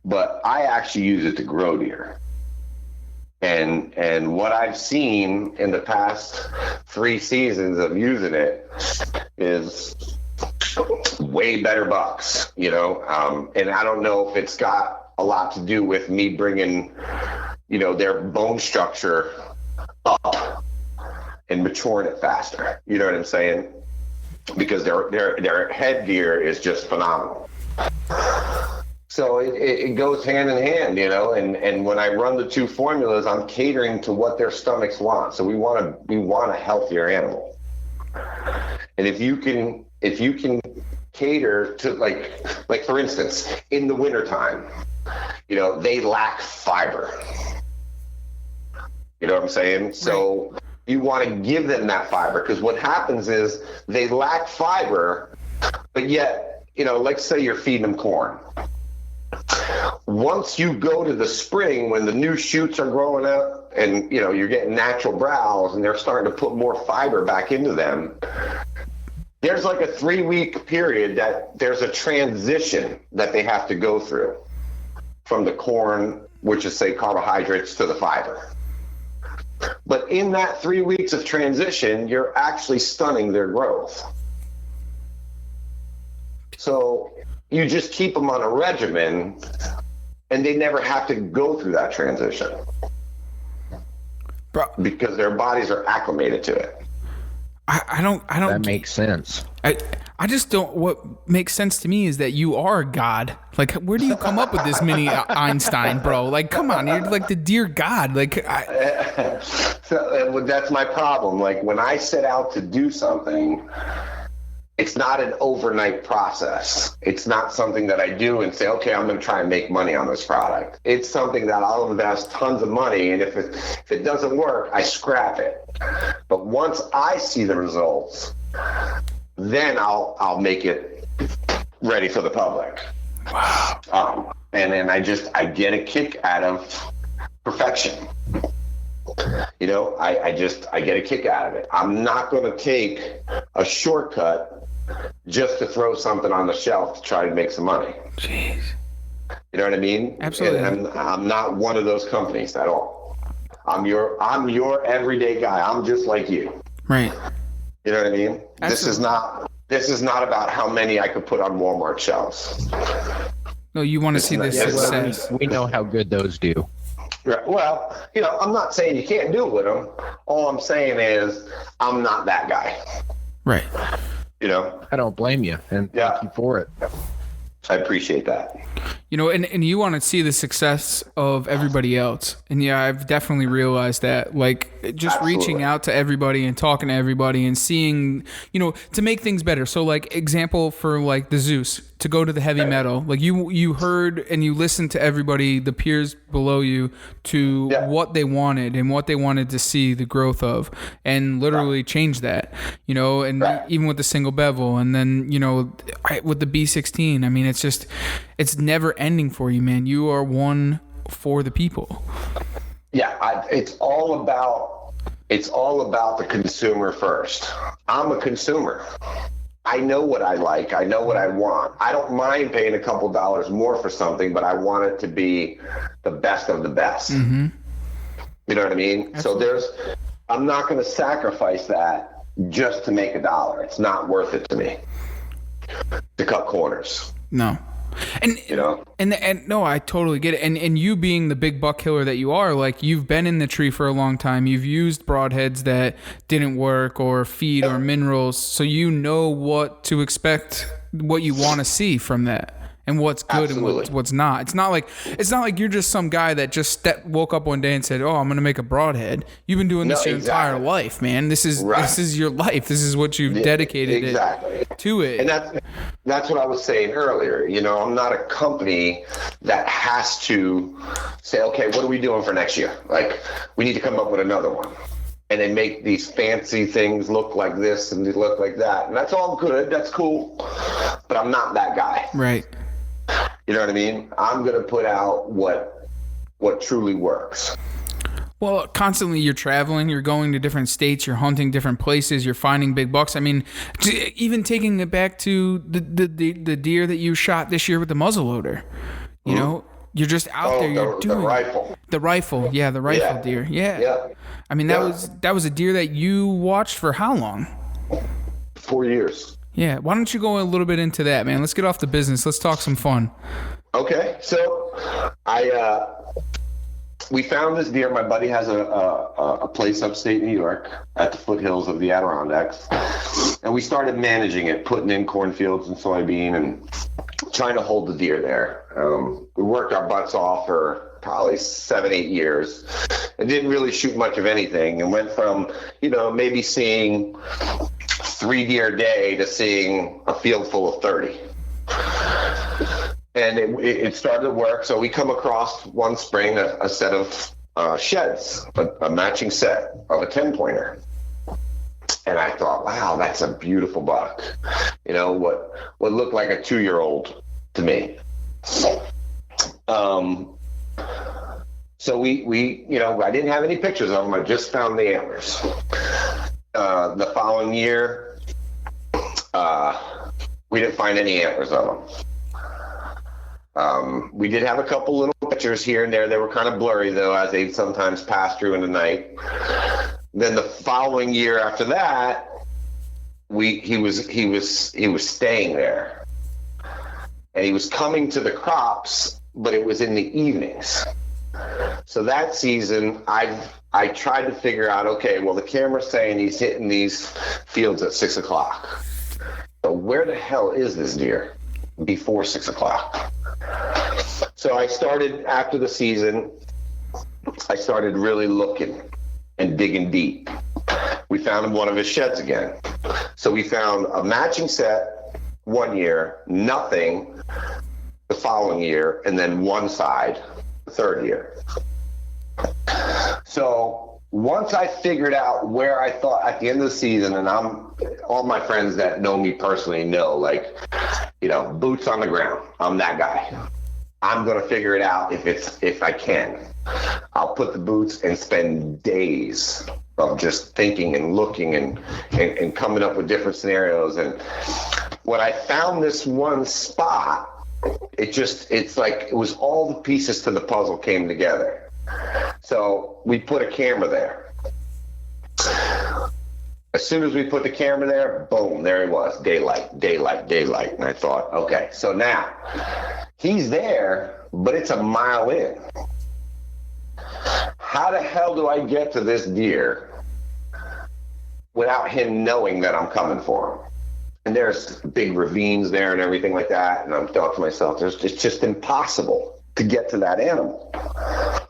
but I actually use it to grow deer. And what I've seen in the past 3 seasons of using it is way better bucks, and I don't know if it's got a lot to do with me bringing, their bone structure up and maturing it faster. You know what I'm saying? Because their headgear is just phenomenal. So it goes hand in hand, and when I run the 2 formulas, I'm catering to what their stomachs want. So we want a healthier animal. And if you can cater to like for instance, in the wintertime, they lack fiber. You know what I'm saying? So you want to give them that fiber, because what happens is they lack fiber, but yet, let's say you're feeding them corn. Once you go to the spring, when the new shoots are growing up and, you're getting natural browse and they're starting to put more fiber back into them, there's like a 3-week period that there's a transition that they have to go through from the corn, which is, say, carbohydrates, to the fiber. But in that 3 weeks of transition, you're actually stunning their growth. So you just keep them on a regimen and they never have to go through that transition. Bro, because their bodies are acclimated to it. I don't. That makes sense. I just don't. What makes sense to me is that you are God. Like, where do you come up with this mini Einstein, bro? Like, come on, you're like the dear God. Like, so that's my problem. Like, when I set out to do something, it's not an overnight process. It's not something that I do and say, okay, I'm going to try and make money on this product. It's something that I'll invest tons of money, and if it doesn't work, I scrap it. But once I see the results, then I'll make it ready for the public. Wow. And then I get a kick out of perfection. I get a kick out of it. I'm not going to take a shortcut just to throw something on the shelf to try to make some money. Jeez. You know what I mean? Absolutely. And I'm not one of those companies at all. I'm your everyday guy. I'm just like you. Right. You know what I mean? Absolutely. This is not about how many I could put on Walmart shelves. No, you want to see the success. We know how good those do. Right. Well, I'm not saying you can't do it with them. All I'm saying is I'm not that guy. Right. I don't blame you, and thank you for it. I appreciate that. And you want to see the success of everybody else. And yeah, I've definitely realized that, like, just Absolutely. reaching out to everybody and talking to everybody and seeing, to make things better. So, like, example for, like, the Zeus, to go to the heavy metal, like you heard and you listened to everybody, the peers below you, to what they wanted and what they wanted to see the growth of, and literally change that, and even with the single bevel, and then, with the B16, I mean, it's never ending for you, man. You are one for the people. Yeah. It's all about the consumer first. I'm a consumer. I know what I like. I know what I want. I don't mind paying a couple dollars more for something, but I want it to be the best of the best. Mm-hmm. You know what I mean? Absolutely. So I'm not going to sacrifice that just to make $1. It's not worth it to me to cut corners. No. And you know, and no, I totally get it. And you being the big buck killer that you are, like, you've been in the tree for a long time. You've used broadheads that didn't work, or feed, or minerals, so you know what to expect, what you want to see from that, and what's good Absolutely. and what's not. It's not like you're just some guy that just woke up one day and said, "Oh, I'm going to make a broadhead." You've been doing this your entire life, man. This is your life. This is what you've dedicated to it. And that's what I was saying earlier. You know, I'm not a company that has to say, okay, what are we doing for next year? Like, we need to come up with another one. And they make these fancy things look like this and they look like that. And that's all good. That's cool. But I'm not that guy. Right. You know what I mean? I'm going to put out what truly works. Well, constantly you're traveling, you're going to different states, you're hunting different places, you're finding big bucks. I mean, even taking it back to the deer that you shot this year with the muzzleloader, you know, you're just out there. You're doing the rifle. The rifle, yeah, the rifle deer, yeah. I mean, that was a deer that you watched for how long? 4 years. Yeah. Why don't you go a little bit into that, man? Let's get off the business. Let's talk some fun. Okay, so we found this deer. My buddy has a place upstate New York at the foothills of the Adirondacks, and we started managing it, putting in cornfields and soybean and trying to hold the deer there. We worked our butts off for probably 7-8 years and didn't really shoot much of anything, and went from, you know, maybe seeing 3 deer a day to seeing a field full of 30. And it started to work. So we come across one spring a set of sheds, a matching set of a 10-pointer. And I thought, wow, that's a beautiful buck. You know, what looked like a 2-year-old to me. So we you know, I didn't have any pictures of them. I just found the antlers. The following year, we didn't find any antlers of them. We did have a couple little pictures here and there. They were kind of blurry, though, as they sometimes pass through in the night. Then the following year after that, he was staying there, and he was coming to the crops, but it was in the evenings. So that season, I tried to figure out, okay, well, the camera's saying he's hitting these fields at 6 o'clock. So where the hell is this deer before 6 o'clock? So I started, after the season, I started really looking and digging deep. We found one of his sheds again. So we found a matching set 1 year, nothing the following year, and then one side the third year. So once I figured out where I thought at the end of the season, and all my friends that know me personally know, like, you know, boots on the ground. I'm that guy. I'm going to figure it out if I can. I'll put the boots and spend days of just thinking and looking and coming up with different scenarios. And when I found this one spot, it's like it was all the pieces to the puzzle came together. So we put a camera there. As soon as we put the camera there, boom, there he was. Daylight. And I thought, okay, so now he's there, but it's a mile in. How the hell do I get to this deer without him knowing that I'm coming for him? And there's big ravines there and everything like that. And I'm thought to myself, it's just impossible to get to that animal.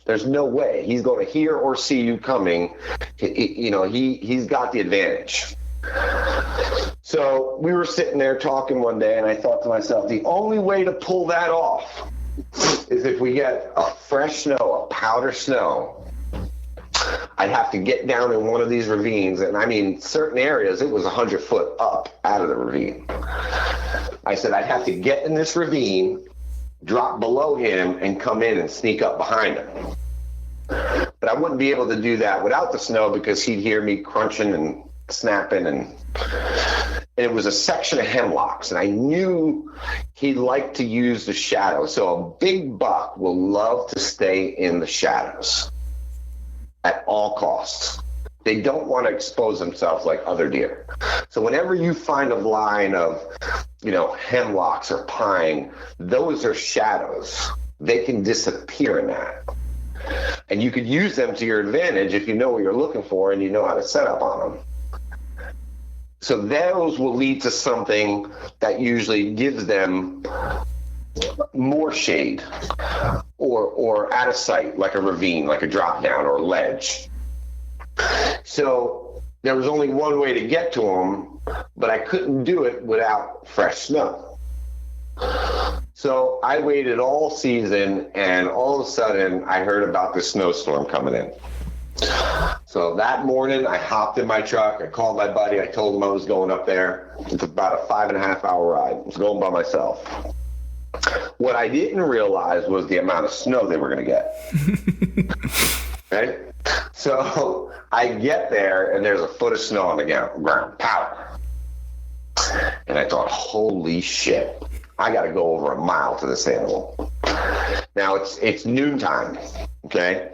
There's no way he's going to hear or see you coming. You know, he's got the advantage. So we were sitting there talking one day, and I thought to myself, the only way to pull that off is if we get a fresh snow, a powder snow. I'd have to get down in one of these ravines, and I mean, certain areas, it was 100 foot up out of the ravine. I said, I'd have to get in this ravine, drop below him, and come in and sneak up behind him. But I wouldn't be able to do that without the snow, because he'd hear me crunching and snapping, and it was a section of hemlocks, and I knew he'd like to use the shadow. So a big buck will love to stay in the shadows. at all costs. They don't want to expose themselves like other deer. So whenever you find a line of, hemlocks or pine, those are shadows. They can disappear in that. And you could use them to your advantage if you know what you're looking for and you know how to set up on them. So those will lead to something that usually gives them more shade or out of sight, like a ravine, like a drop down or a ledge. So there was only one way to get to them, but I couldn't do it without fresh snow. So I waited all season, and all of a sudden I heard about this snowstorm coming in. So that morning I hopped in my truck, I called my buddy, I told him I was going up there. It's about a 5.5 hour ride. I was going by myself. What I didn't realize was the amount of snow they were going to get. Right? So I get there and there's a foot of snow on the ground, powder. And I thought, holy shit, I got to go over a mile to this animal. Now it's noontime, okay?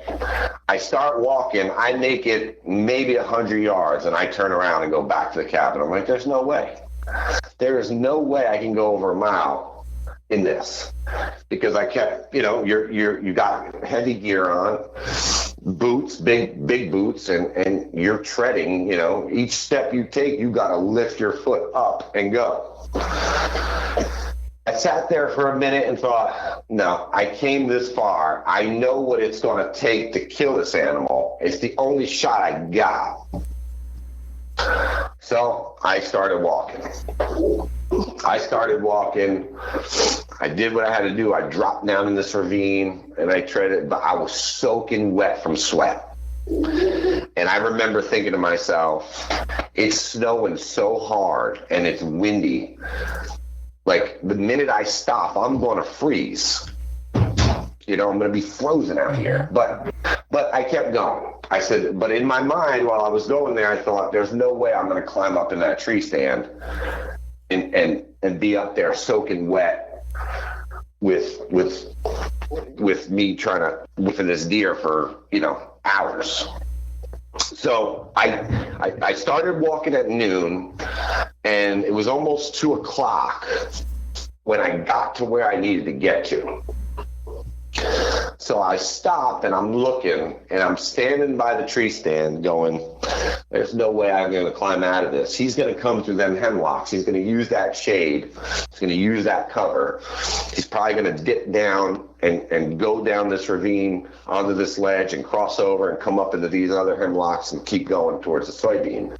I start walking, I make it maybe 100 yards and I turn around and go back to the cabin. I'm like, there's no way. There is no way I can go over a mile in this, because I kept, you got heavy gear on, boots, big boots, and you're treading, each step you take, you got to lift your foot up and go. I sat there for a minute and thought, no, I came this far. I know what it's going to take to kill this animal. It's the only shot I got. So I started walking. I did what I had to do. I dropped down in this ravine and I treaded, but I was soaking wet from sweat. And I remember thinking to myself, it's snowing so hard and it's windy. Like, the minute I stop, I'm going to freeze. I'm going to be frozen out here. But I kept going. I said, but in my mind, while I was going there, I thought, there's no way I'm going to climb up in that tree stand and be up there soaking wet with me trying to whipping this deer for, hours. So I started walking at noon, and it was almost 2:00 when I got to where I needed to get to. So I stopped and I'm looking, and I'm standing by the tree stand going, there's no way I'm going to climb out of this. He's going to come through them hemlocks. He's going to use that shade. He's going to use that cover. He's probably going to dip down and go down this ravine onto this ledge and cross over and come up into these other hemlocks and keep going towards the soybean.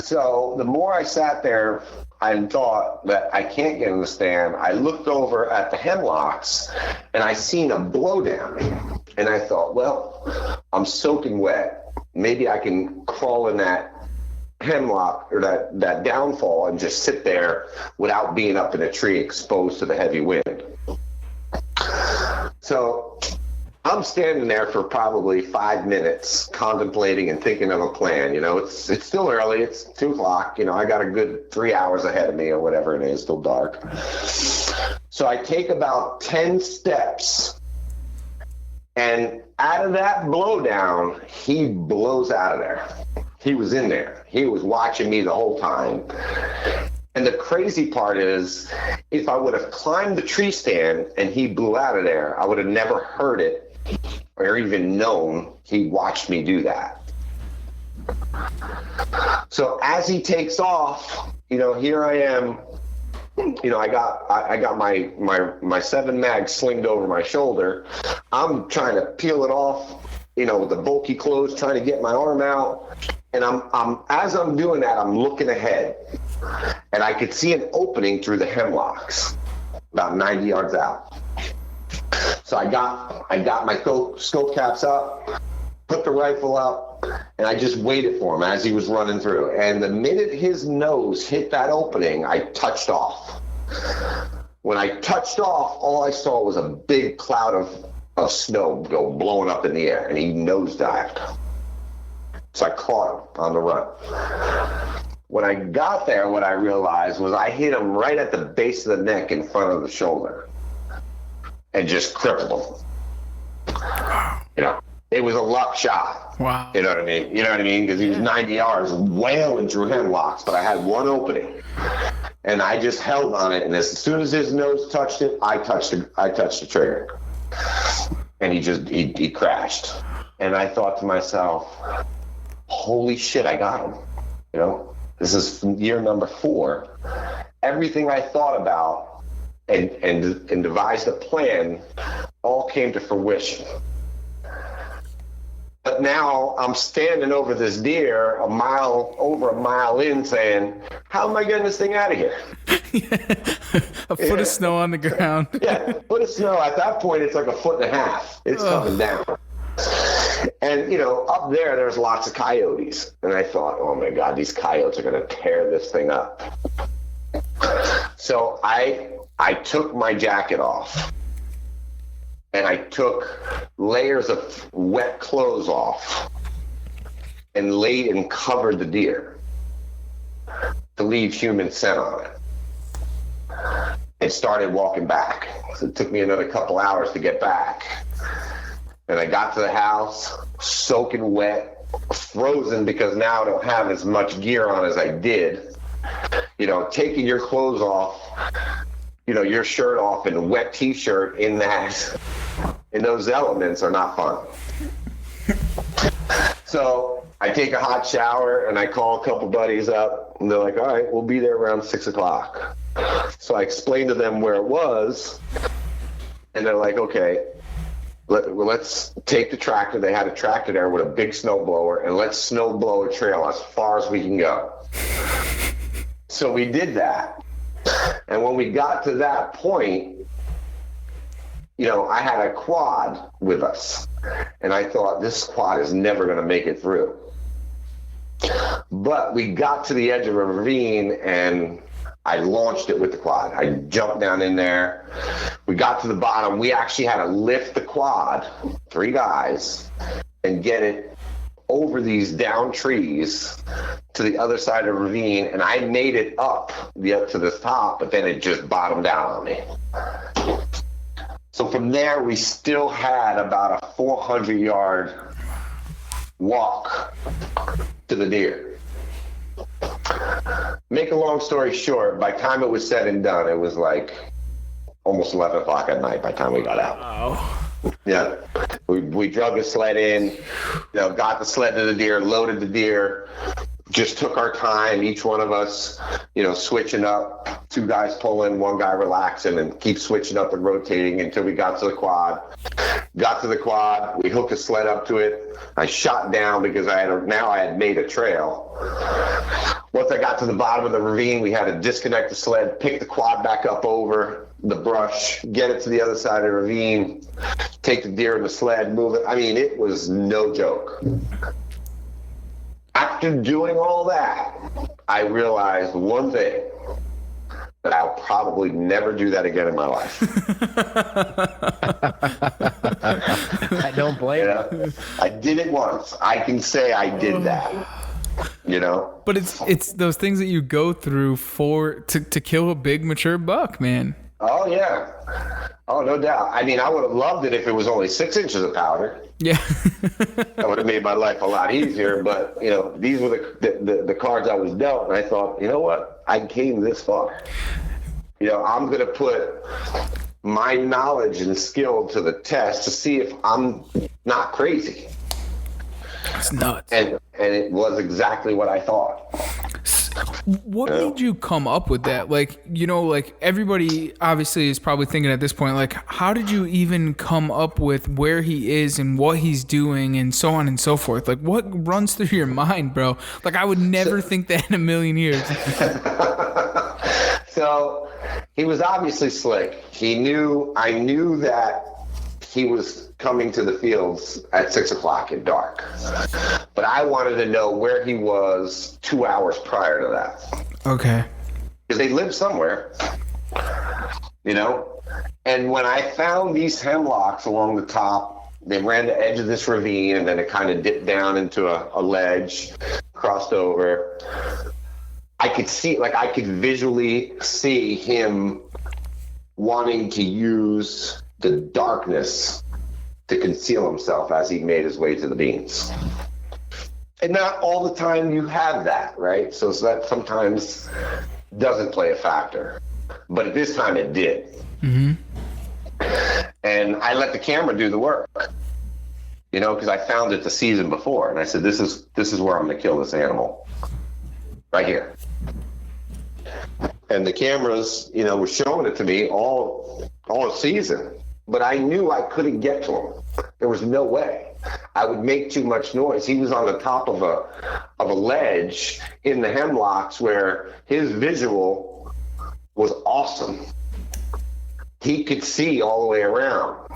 So the more I sat there, I thought that I can't get in the stand. I looked over at the hemlocks and I seen a blowdown. And I thought, well, I'm soaking wet. Maybe I can crawl in that hemlock or that downfall and just sit there without being up in a tree exposed to the heavy wind. So I'm standing there for probably 5 minutes contemplating and thinking of a plan. It's still early. It's 2:00. I got a good 3 hours ahead of me or whatever it is, still dark. So I take about 10 steps, and out of that blowdown, he blows out of there. He was in there. He was watching me the whole time. And the crazy part is, if I would have climbed the tree stand and he blew out of there, I would have never heard it or even known he watched me do that. So as he takes off, here I am. I got my 7 mag slinged over my shoulder. I'm trying to peel it off, with the bulky clothes, trying to get my arm out. And as I'm doing that, I'm looking ahead, and I could see an opening through the hemlocks about 90 yards out. So I got my scope caps up, put the rifle up, and I just waited for him as he was running through. And the minute his nose hit that opening, I touched off. When I touched off, all I saw was a big cloud of snow go blowing up in the air, and he nosedived. So I caught him on the run. When I got there, what I realized was I hit him right at the base of the neck in front of the shoulder and just crippled him. It was a luck shot. Wow. You know what I mean? Because he was 90 yards wailing through hemlocks, but I had one opening. And I just held on it, and as soon as his nose touched it, I touched the trigger. And he crashed. And I thought to myself, holy shit, I got him. This is year number 4. Everything I thought about and devised a plan all came to fruition. But now I'm standing over this deer over a mile in saying, how am I getting this thing out of here? A foot of snow on the ground. Yeah, a foot of snow. At that point, it's like a foot and a half. It's coming down. And, up there's lots of coyotes. And I thought, oh, my God, these coyotes are going to tear this thing up. So I took my jacket off. And I took layers of wet clothes off and laid and covered the deer to leave human scent on it. And started walking back. So it took me another couple hours to get back. And I got to the house, soaking wet, frozen because now I don't have as much gear on as I did. Taking your clothes off, your shirt off and a wet t-shirt in those elements are not fun. So I take a hot shower and I call a couple buddies up and they're like, all right, we'll be there around 6 o'clock. So I explained to them where it was and they're like, okay, let's take the tractor. They had a tractor there with a big snow blower and let's snow blow a trail as far as we can go. So we did that. And when we got to that point, I had a quad with us. And I thought, this quad is never going to make it through. But we got to the edge of a ravine and I launched it with the quad. I jumped down in there. We got to the bottom. We actually had to lift the quad, 3 guys, and get it over these down trees to the other side of the ravine. And I made it up to the top, but then it just bottomed out on me. So from there, we still had about a 400-yard walk to the deer. Make a long story short, by the time it was said and done, it was like almost 11 o'clock at night by the time we got out. Wow. Yeah. We drug the sled in, got the sled to the deer, loaded the deer, just took our time, each one of us, switching up, 2 guys pulling, 1 guy relaxing, and keep switching up and rotating until we got to the quad. Got to the quad, we hooked the sled up to it. I shot down because I had made a trail. Once I got to the bottom of the ravine, we had to disconnect the sled, pick the quad back up over the brush, get it to the other side of the ravine, take the deer in the sled, move it. I mean, it was no joke. After doing all that, I realized one thing, that I'll probably never do that again in my life. I don't blame you. I did it once. I can say I did that. But it's those things that you go through to kill a big mature buck, man. Oh yeah. Oh, no doubt. I mean, I would have loved it if it was only 6 inches of powder. Yeah. That would have made my life a lot easier. But these were the cards I was dealt, and I thought, you know what? I came this far. I'm going to put my knowledge and skill to the test to see if I'm not crazy. That's nuts. And it was exactly what I thought. What made you come up with that? Like everybody obviously is probably thinking at this point, like, how did you even come up with where he is and what he's doing and so on and so forth? Like, what runs through your mind, bro? Like, I would never think that in a million years. So he was obviously slick. I knew that he was coming to the fields at 6 o'clock at dark. But I wanted to know where he was 2 hours prior to that. Okay. Because they lived somewhere, And when I found these hemlocks along the top, they ran the edge of this ravine, and then it kind of dipped down into a ledge, crossed over. I could visually see him wanting to use the darkness to conceal himself as he made his way to the beans. And not all the time you have that, right? So that sometimes doesn't play a factor. But at this time it did. Mm-hmm. And I let the camera do the work, because I found it the season before. And I said, this is where I'm going to kill this animal. Right here. And the cameras, were showing it to me all season. But I knew I couldn't get to him. There was no way. I would make too much noise. He was on the top of a ledge in the hemlocks where his visual was awesome. He could see all the way around.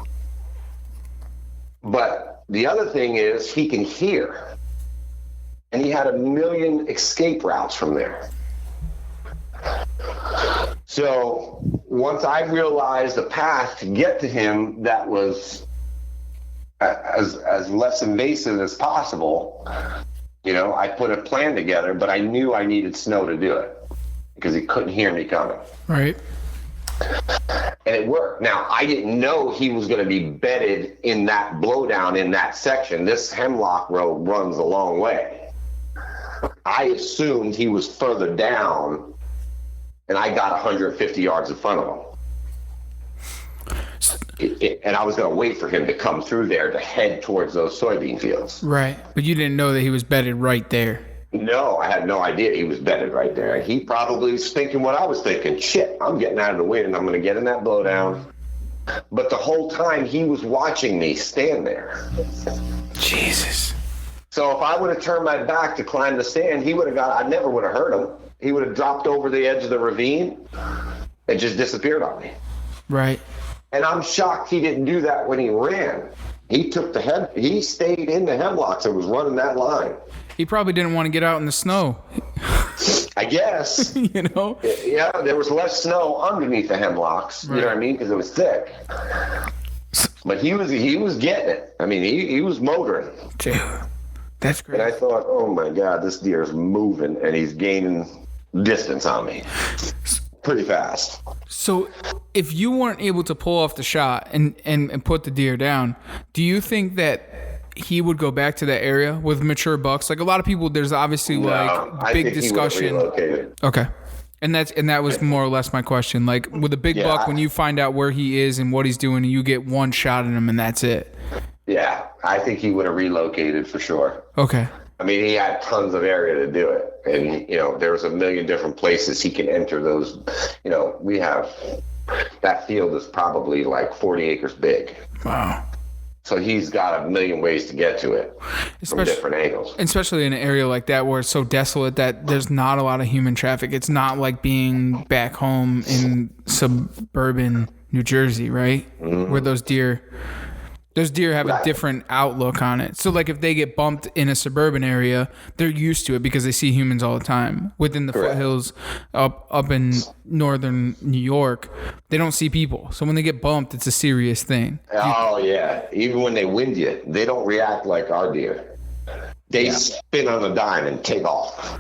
But the other thing is he can hear. And he had 1 million escape routes from there. So once I realized a path to get to him that was as less invasive as possible, I put a plan together, but I knew I needed snow to do it because he couldn't hear me coming. Right. And it worked. Now, I didn't know he was going to be bedded in that blowdown in that section. This hemlock row runs a long way. I assumed he was further down, and I got 150 yards in front of him. And I was going to wait for him to come through there to head towards those soybean fields. Right. But you didn't know that he was bedded right there. No, I had no idea he was bedded right there. He probably was thinking what I was thinking. Shit, I'm getting out of the wind. I'm going to get in that blowdown. But the whole time he was watching me stand there. Jesus. So if I would have turned my back to climb the stand, I never would have hurt him. He would have dropped over the edge of the ravine and just disappeared on me. Right. And I'm shocked he didn't do that when he ran. He stayed in the hemlocks and was running that line. He probably didn't want to get out in the snow. I guess. Yeah, there was less snow underneath the hemlocks. Right. You know what I mean? Because it was thick. But he was getting it. I mean, he was motoring. Dude, that's great. And I thought, oh my God, this deer is moving and he's gaining distance on me. Pretty fast. So if you weren't able to pull off the shot and put the deer down, do you think that he would go back to that area with mature bucks? Like a lot of people, there's obviously big discussion. Okay. And that was more or less my question. Like with a big buck, when you find out where he is and what he's doing, you get one shot at him and that's it. Yeah, I think he would have relocated for sure. Okay. I mean, he had tons of area to do it. And, there's 1 million different places he can enter those. We have, that field is probably like 40 acres big. Wow. So he's got 1 million ways to get to it from different angles. Especially in an area like that where it's so desolate that there's not a lot of human traffic. It's not like being back home in suburban New Jersey, right? Mm-hmm. Where those deer have a different outlook on it. So like if they get bumped in a suburban area, they're used to it because they see humans all the time. Within the foothills up in northern New York, they don't see people. So when they get bumped, it's a serious thing. Oh yeah. Even when they wind you, they don't react like our deer. They spin on a dime and take off.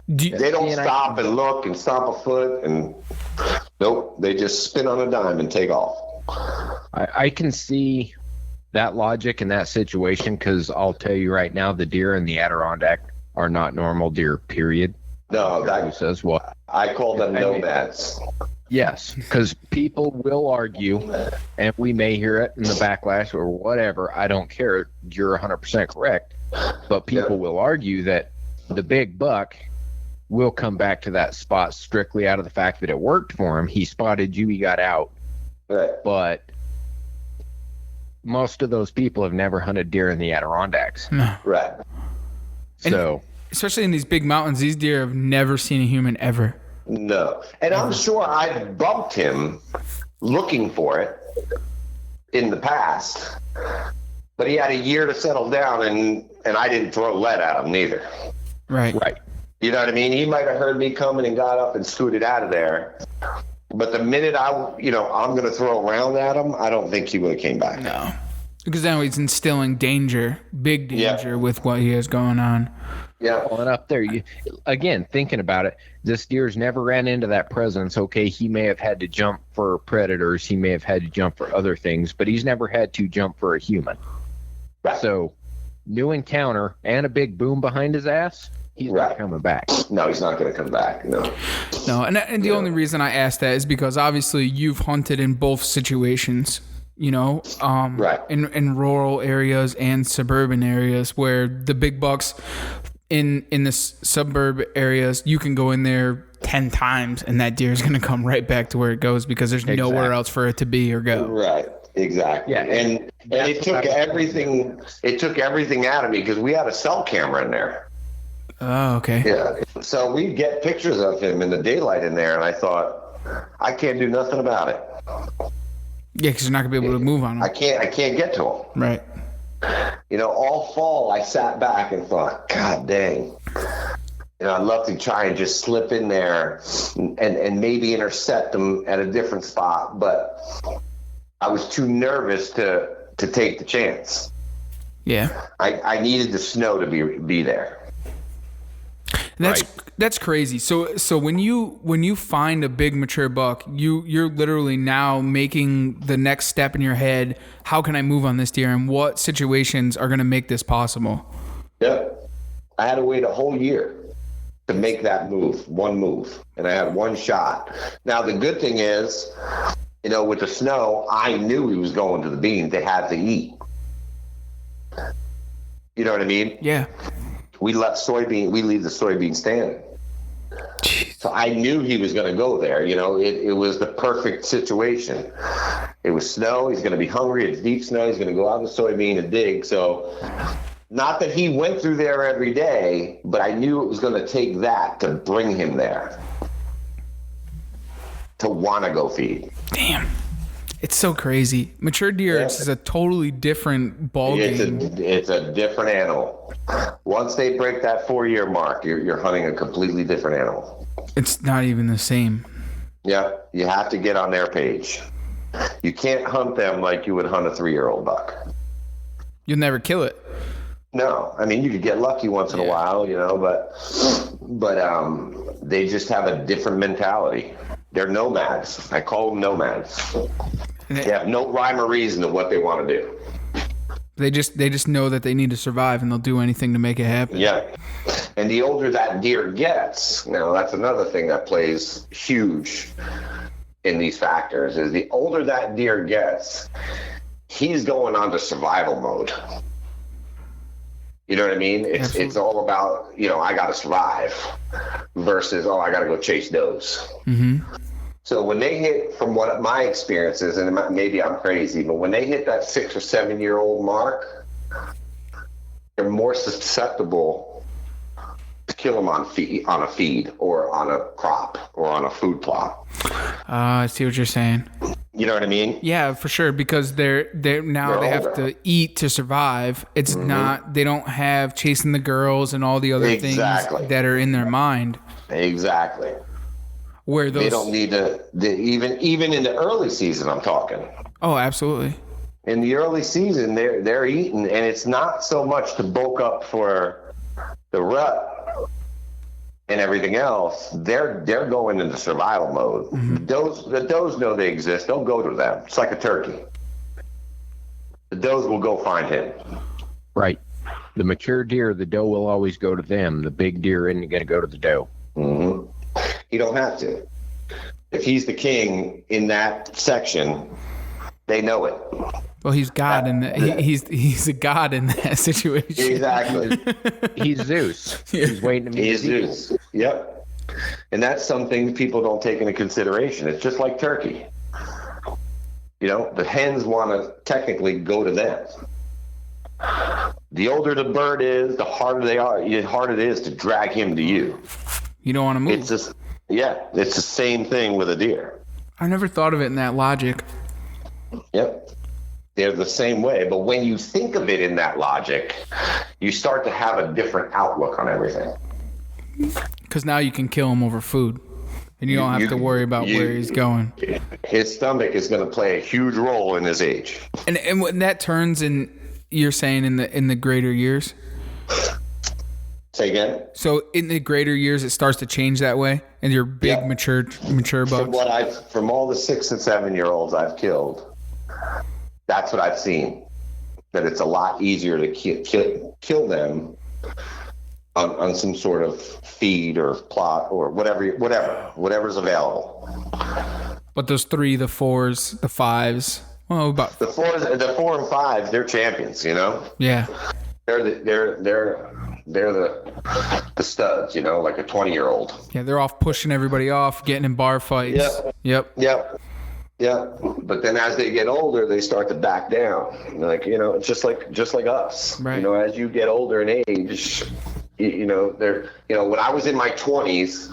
They don't stop and look and stomp a foot and nope. They just spin on a dime and take off. I can see that logic in that situation because I'll tell you right now, the deer in the Adirondack are not normal deer, period. No, that says what? I call them nomads. Yes, because people will argue, and we may hear it in the backlash or whatever. I don't care. You're 100% correct. But people will argue that the big buck will come back to that spot strictly out of the fact that it worked for him. He spotted you, he got out. Right. But most of those people have never hunted deer in the Adirondacks. No. Right. So, and especially in these big mountains, these deer have never seen a human ever. No. And I'm sure I bumped him looking for it in the past, but he had a year to settle down and I didn't throw lead at him neither. Right. You know what I mean? He might have heard me coming and got up and scooted out of there. But the minute I'm going to throw a round at him, I don't think he would have came back. No. Because now he's instilling danger, big danger with what he has going on. Yeah. And up there, again, thinking about it, this deer's never ran into that presence. Okay, he may have had to jump for predators, he may have had to jump for other things, but he's never had to jump for a human. Right. So, new encounter and a big boom behind his ass, he's not coming back. No, he's not going to come back. No. No, and the only reason I asked that is because obviously you've hunted in both situations. Right. In rural areas and suburban areas where the big bucks in the suburb areas, you can go in there 10 times and that deer is going to come right back to where it goes because there's nowhere else for it to be or go. Right. Exactly. Yeah. And it took everything. It took everything out of me because we had a cell camera in there. Oh, okay. Yeah. So we get pictures of him in the daylight in there, and I thought, I can't do nothing about it. Yeah, because you're not gonna be able to move on him. I can't get to him. Right. All fall I sat back and thought, God dang. I'd love to try and just slip in there and maybe intercept them at a different spot, but I was too nervous to take the chance. Yeah. I needed the snow to be there. That's crazy. So when you find a big mature buck, you're literally now making the next step in your head. How can I move on this deer, and what situations are going to make this possible? Yep. I had to wait a whole year to make that one move, and I had one shot. Now the good thing is, with the snow, I knew he was going to the beans. They had to eat. You know what I mean? Yeah. We leave the soybean standing. Jeez. So I knew he was going to go there. It was the perfect situation. It was snow. He's going to be hungry. It's deep snow. He's going to go out in the soybean and dig. So not that he went through there every day, but I knew it was going to take that to bring him there, to want to go feed. Damn. It's so crazy. Mature deer is a totally different ballgame. It's a different animal. Once they break that 4-year mark, you're hunting a completely different animal. It's not even the same. Yeah, you have to get on their page. You can't hunt them like you would hunt a 3-year-old buck. You'll never kill it. No, I mean you could get lucky once in a while, but they just have a different mentality. They're nomads. I call them nomads. They have no rhyme or reason to what they want to do. They just know that they need to survive, and they'll do anything to make it happen. Yeah. And the older that deer gets, now that's another thing that plays huge in these factors, is the older that deer gets, he's going on to survival mode. You know what I mean? It's all about, I got to survive versus, I got to go chase does. Mm-hmm. So when they hit, from what my experience is, and maybe I'm crazy, but when they hit that 6 or 7 year old mark, they're more susceptible to kill them on a feed or on a crop or on a food plot. I see what you're saying. You know what I mean? Yeah, for sure. Because they have to eat to survive. It's not, they don't have chasing the girls and all the other things that are in their mind. Exactly. Where those, they don't need to, even in the early season, I'm talking. Oh, absolutely. In the early season, they're eating, and it's not so much to bulk up for the rut and everything else. They're going into survival mode. Mm-hmm. The does know they exist. They'll go to them. It's like a turkey. The does will go find him. Right. The mature deer, the doe will always go to them. The big deer isn't going to go to the doe. Mm-hmm. You don't have to. If he's the king in that section, they know it. Well, he's God he's a god in that situation. Exactly. He's Zeus. He's waiting to meet Zeus. Yep. And that's something people don't take into consideration. It's just like turkey. The hens want to technically go to them. The older the bird is, the harder it is to drag him to you. You don't want to move. It's the same thing with a deer. I never thought of it in that logic. Yep. They're the same way. But when you think of it in that logic, you start to have a different outlook on everything. Because now you can kill him over food. And you don't have to worry about where he's going. His stomach is going to play a huge role in his age. And when that turns in, you're saying in the greater years? Say again. So in the greater years, it starts to change that way, and you're big, Yeah. mature bucks. From all the 6 and 7 year olds I've killed, that's what I've seen. That it's a lot easier to kill them on some sort of feed or plot or whatever's available. But those 3, the 4s, the 5s, well, about The 4 and 5, they're champions. You know, yeah. they're the studs. You know, like a 20-year-old. Yeah, they're off pushing everybody off, getting in bar fights. Yep. Yeah, but then as they get older, they start to back down. Like, you know, it's just like us. Right. You know, as you get older in age, you know, when I was in my 20s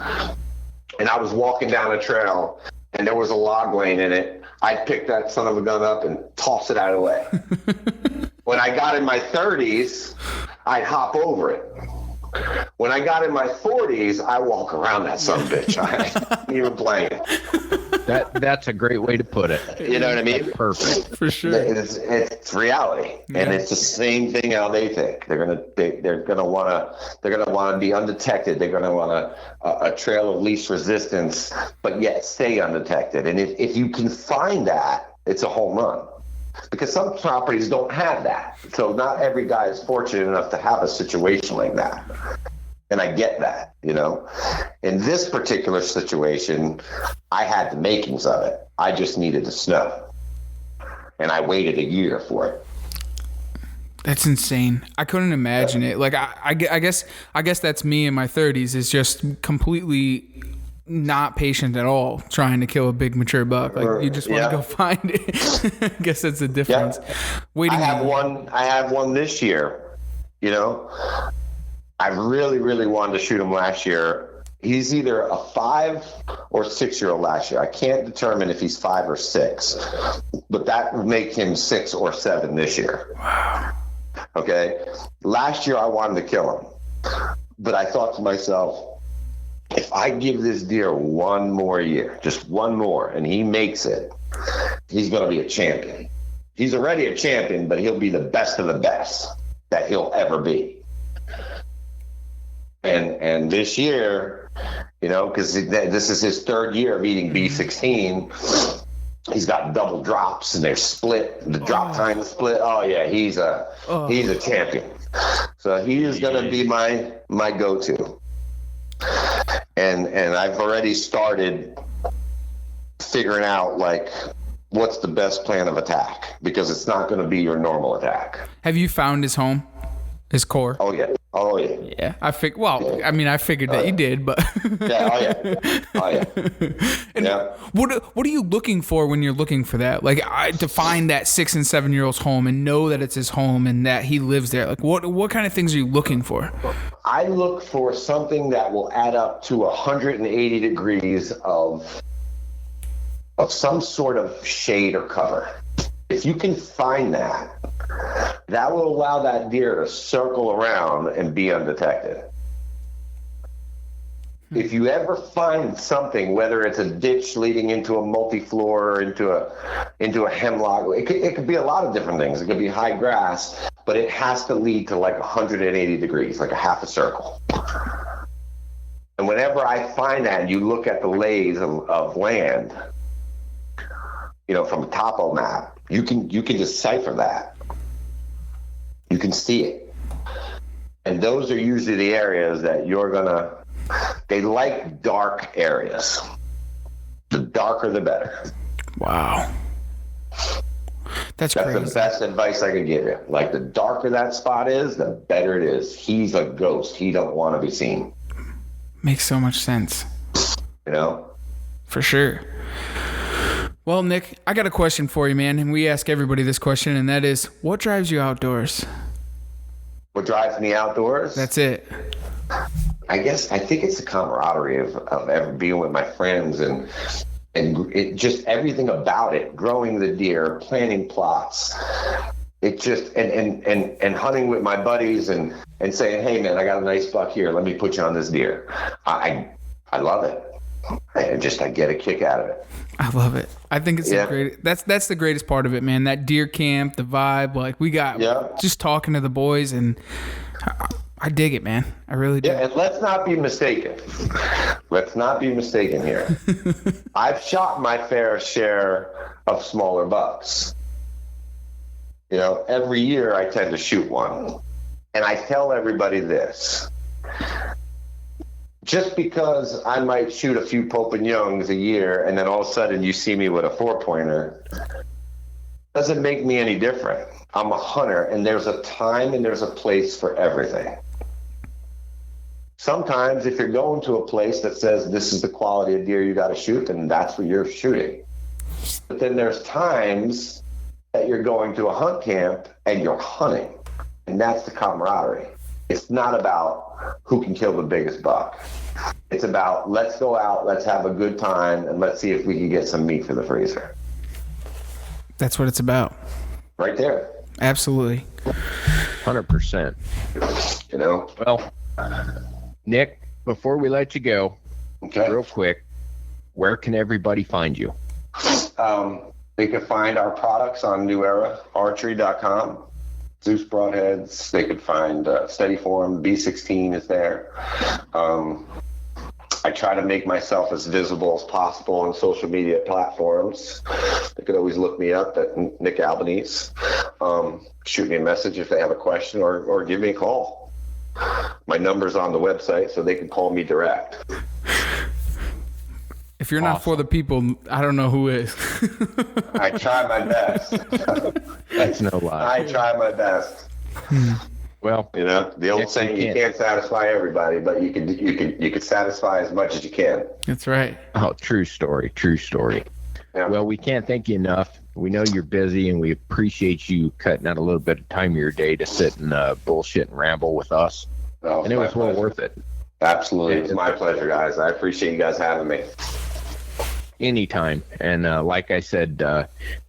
and I was walking down a trail and there was a log laying in it, I'd pick that son of a gun up and toss it out of the way. When I got in my 30s, I'd hop over it. When I got in my 40s, I walk around that son of a bitch. I ain't even playing. That's a great way to put it. You know what I mean? Perfect. For sure. It's reality, and it's the same thing how they think. They're gonna want to be undetected. They're gonna want a trail of least resistance, but yet stay undetected. And if you can find that, it's a home run. Because some properties don't have that. So not every guy is fortunate enough to have a situation like that. And I get that, you know. In this particular situation, I had the makings of it. I just needed the snow. And I waited a year for it. That's insane. I couldn't imagine it. Like I guess that's me in my 30s. Is just completely not patient at all trying to kill a big mature buck. Like you just want to go find it. I guess that's the difference. Yeah. Waiting. I have one this year, you know. I really, really wanted to shoot him last year. He's either a 5 or 6 year old last year. I can't determine if he's 5 or 6, but that would make him 6 or 7 this year. Wow. Okay. Last year I wanted to kill him, but I thought to myself, if I give this deer one more year, just one more, and he makes it, he's going to be a champion. He's already a champion, but he'll be the best of the best that he'll ever be. And this year, you know, because this is his 3rd year of eating B16, he's got double drops and they're split. The drop time is split. Oh yeah, he's a champion. So he is going to be my go-to. And I've already started figuring out like what's the best plan of attack, because it's not going to be your normal attack. Have you found his home, his core? Oh yeah. Yeah, I figured that you did, but yeah. And what are you looking for when you're looking for that? Like to find that 6 and 7 year old's home and know that it's his home and that he lives there. Like what kind of things are you looking for? I look for something that will add up to 180 degrees of some sort of shade or cover. If you can find that will allow that deer to circle around and be undetected. If you ever find something, whether it's a ditch leading into a multi-floor or into a hemlock, it could be a lot of different things. It could be high grass, but it has to lead to like 180 degrees, like a half a circle. And whenever I find that, you look at the lays of land, you know, from a topo map, you can decipher that. You can see it. And those are usually the areas that they like dark areas. The darker, the better. Wow. That's crazy. The best advice I could give you. Like the darker that spot is, the better it is. He's a ghost. He don't want to be seen. Makes so much sense. You know? For sure. Well, Nick, I got a question for you, man. And we ask everybody this question, and that is, what drives you outdoors? What drives me outdoors? That's it. I think it's the camaraderie of ever being with my friends and it just everything about it, growing the deer, planting plots. It just and hunting with my buddies and saying, hey man, I got a nice buck here. Let me put you on this deer. I love it. I get a kick out of it. I love it. I think it's the greatest. That's the greatest part of it, man. That deer camp, the vibe. Like we got just talking to the boys, and I dig it, man. I really do. Yeah, and let's not be mistaken. Let's not be mistaken here. I've shot my fair share of smaller bucks. You know, every year I tend to shoot one. And I tell everybody this. Just because I might shoot a few Pope and Youngs a year and then all of a sudden you see me with a 4-pointer doesn't make me any different. I'm a hunter, and there's a time and there's a place for everything. Sometimes if you're going to a place that says this is the quality of deer you got to shoot, then that's what you're shooting. But then there's times that you're going to a hunt camp and you're hunting, and that's the camaraderie. It's not about who can kill the biggest buck. It's about let's go out, let's have a good time, and let's see if we can get some meat for the freezer. That's what it's about. Right there. Absolutely. 100%. You know? Well, Nick, before we let you go, Okay. real quick, where can everybody find you? They can find our products on Eraarchery.com. Zeus Broadheads. They could find Steady Form. B16 is there. I try to make myself as visible as possible on social media platforms. They could always look me up at Nick Albanese. Shoot me a message if they have a question, or give me a call. My number's on the website, so they can call me direct. If you're not for the people, I don't know who is. I try my best. That's no lie. I try my best. Well, You know, the old Nick, saying, you you can't. can't satisfy everybody, but you can satisfy as much as you can. That's right. Oh, true story. Yeah. Well, we can't thank you enough. We know you're busy, and we appreciate you cutting out a little bit of time of your day to sit and bullshit and ramble with us. Oh, And it my was well pleasure. worth it. Absolutely. It's my pleasure, guys. I appreciate you guys having me. Anytime. And like I said,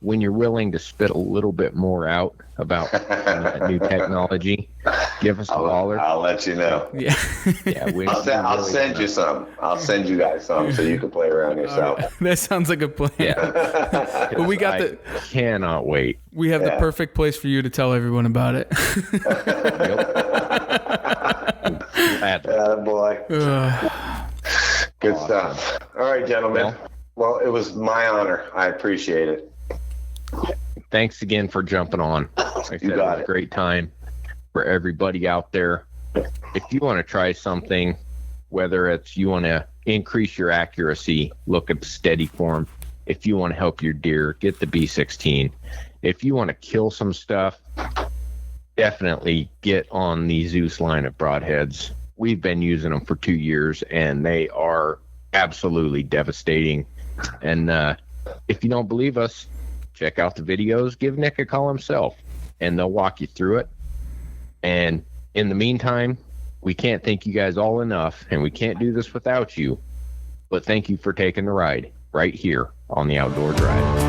when you're willing to spit a little bit more out about new technology, give us a holler. I'll let you know. Yeah. Yeah, I'll send you some. I'll send you guys some so you can play around yourself. That sounds like a plan. Yeah. But we got I cannot wait. we have the perfect place for you to tell everyone about it. Glad. Boy. Good stuff. All right, gentlemen. Well, it was my honor. I appreciate it. Thanks again for jumping on. Like I said, it got was a it. great time for everybody out there. If you want to try something, whether it's you want to increase your accuracy, look at the Steady Form. If you want to help your deer, get the B16. If you want to kill some stuff, definitely get on the Zeus line of broadheads. We've been using them for 2 years, and they are absolutely devastating. And if you don't believe us, check out the videos. Give Nick a call himself, and they'll walk you through it. And in the meantime, we can't thank you guys all enough, and we can't do this without you. But thank you for taking the ride right here on the Outdoor Drive.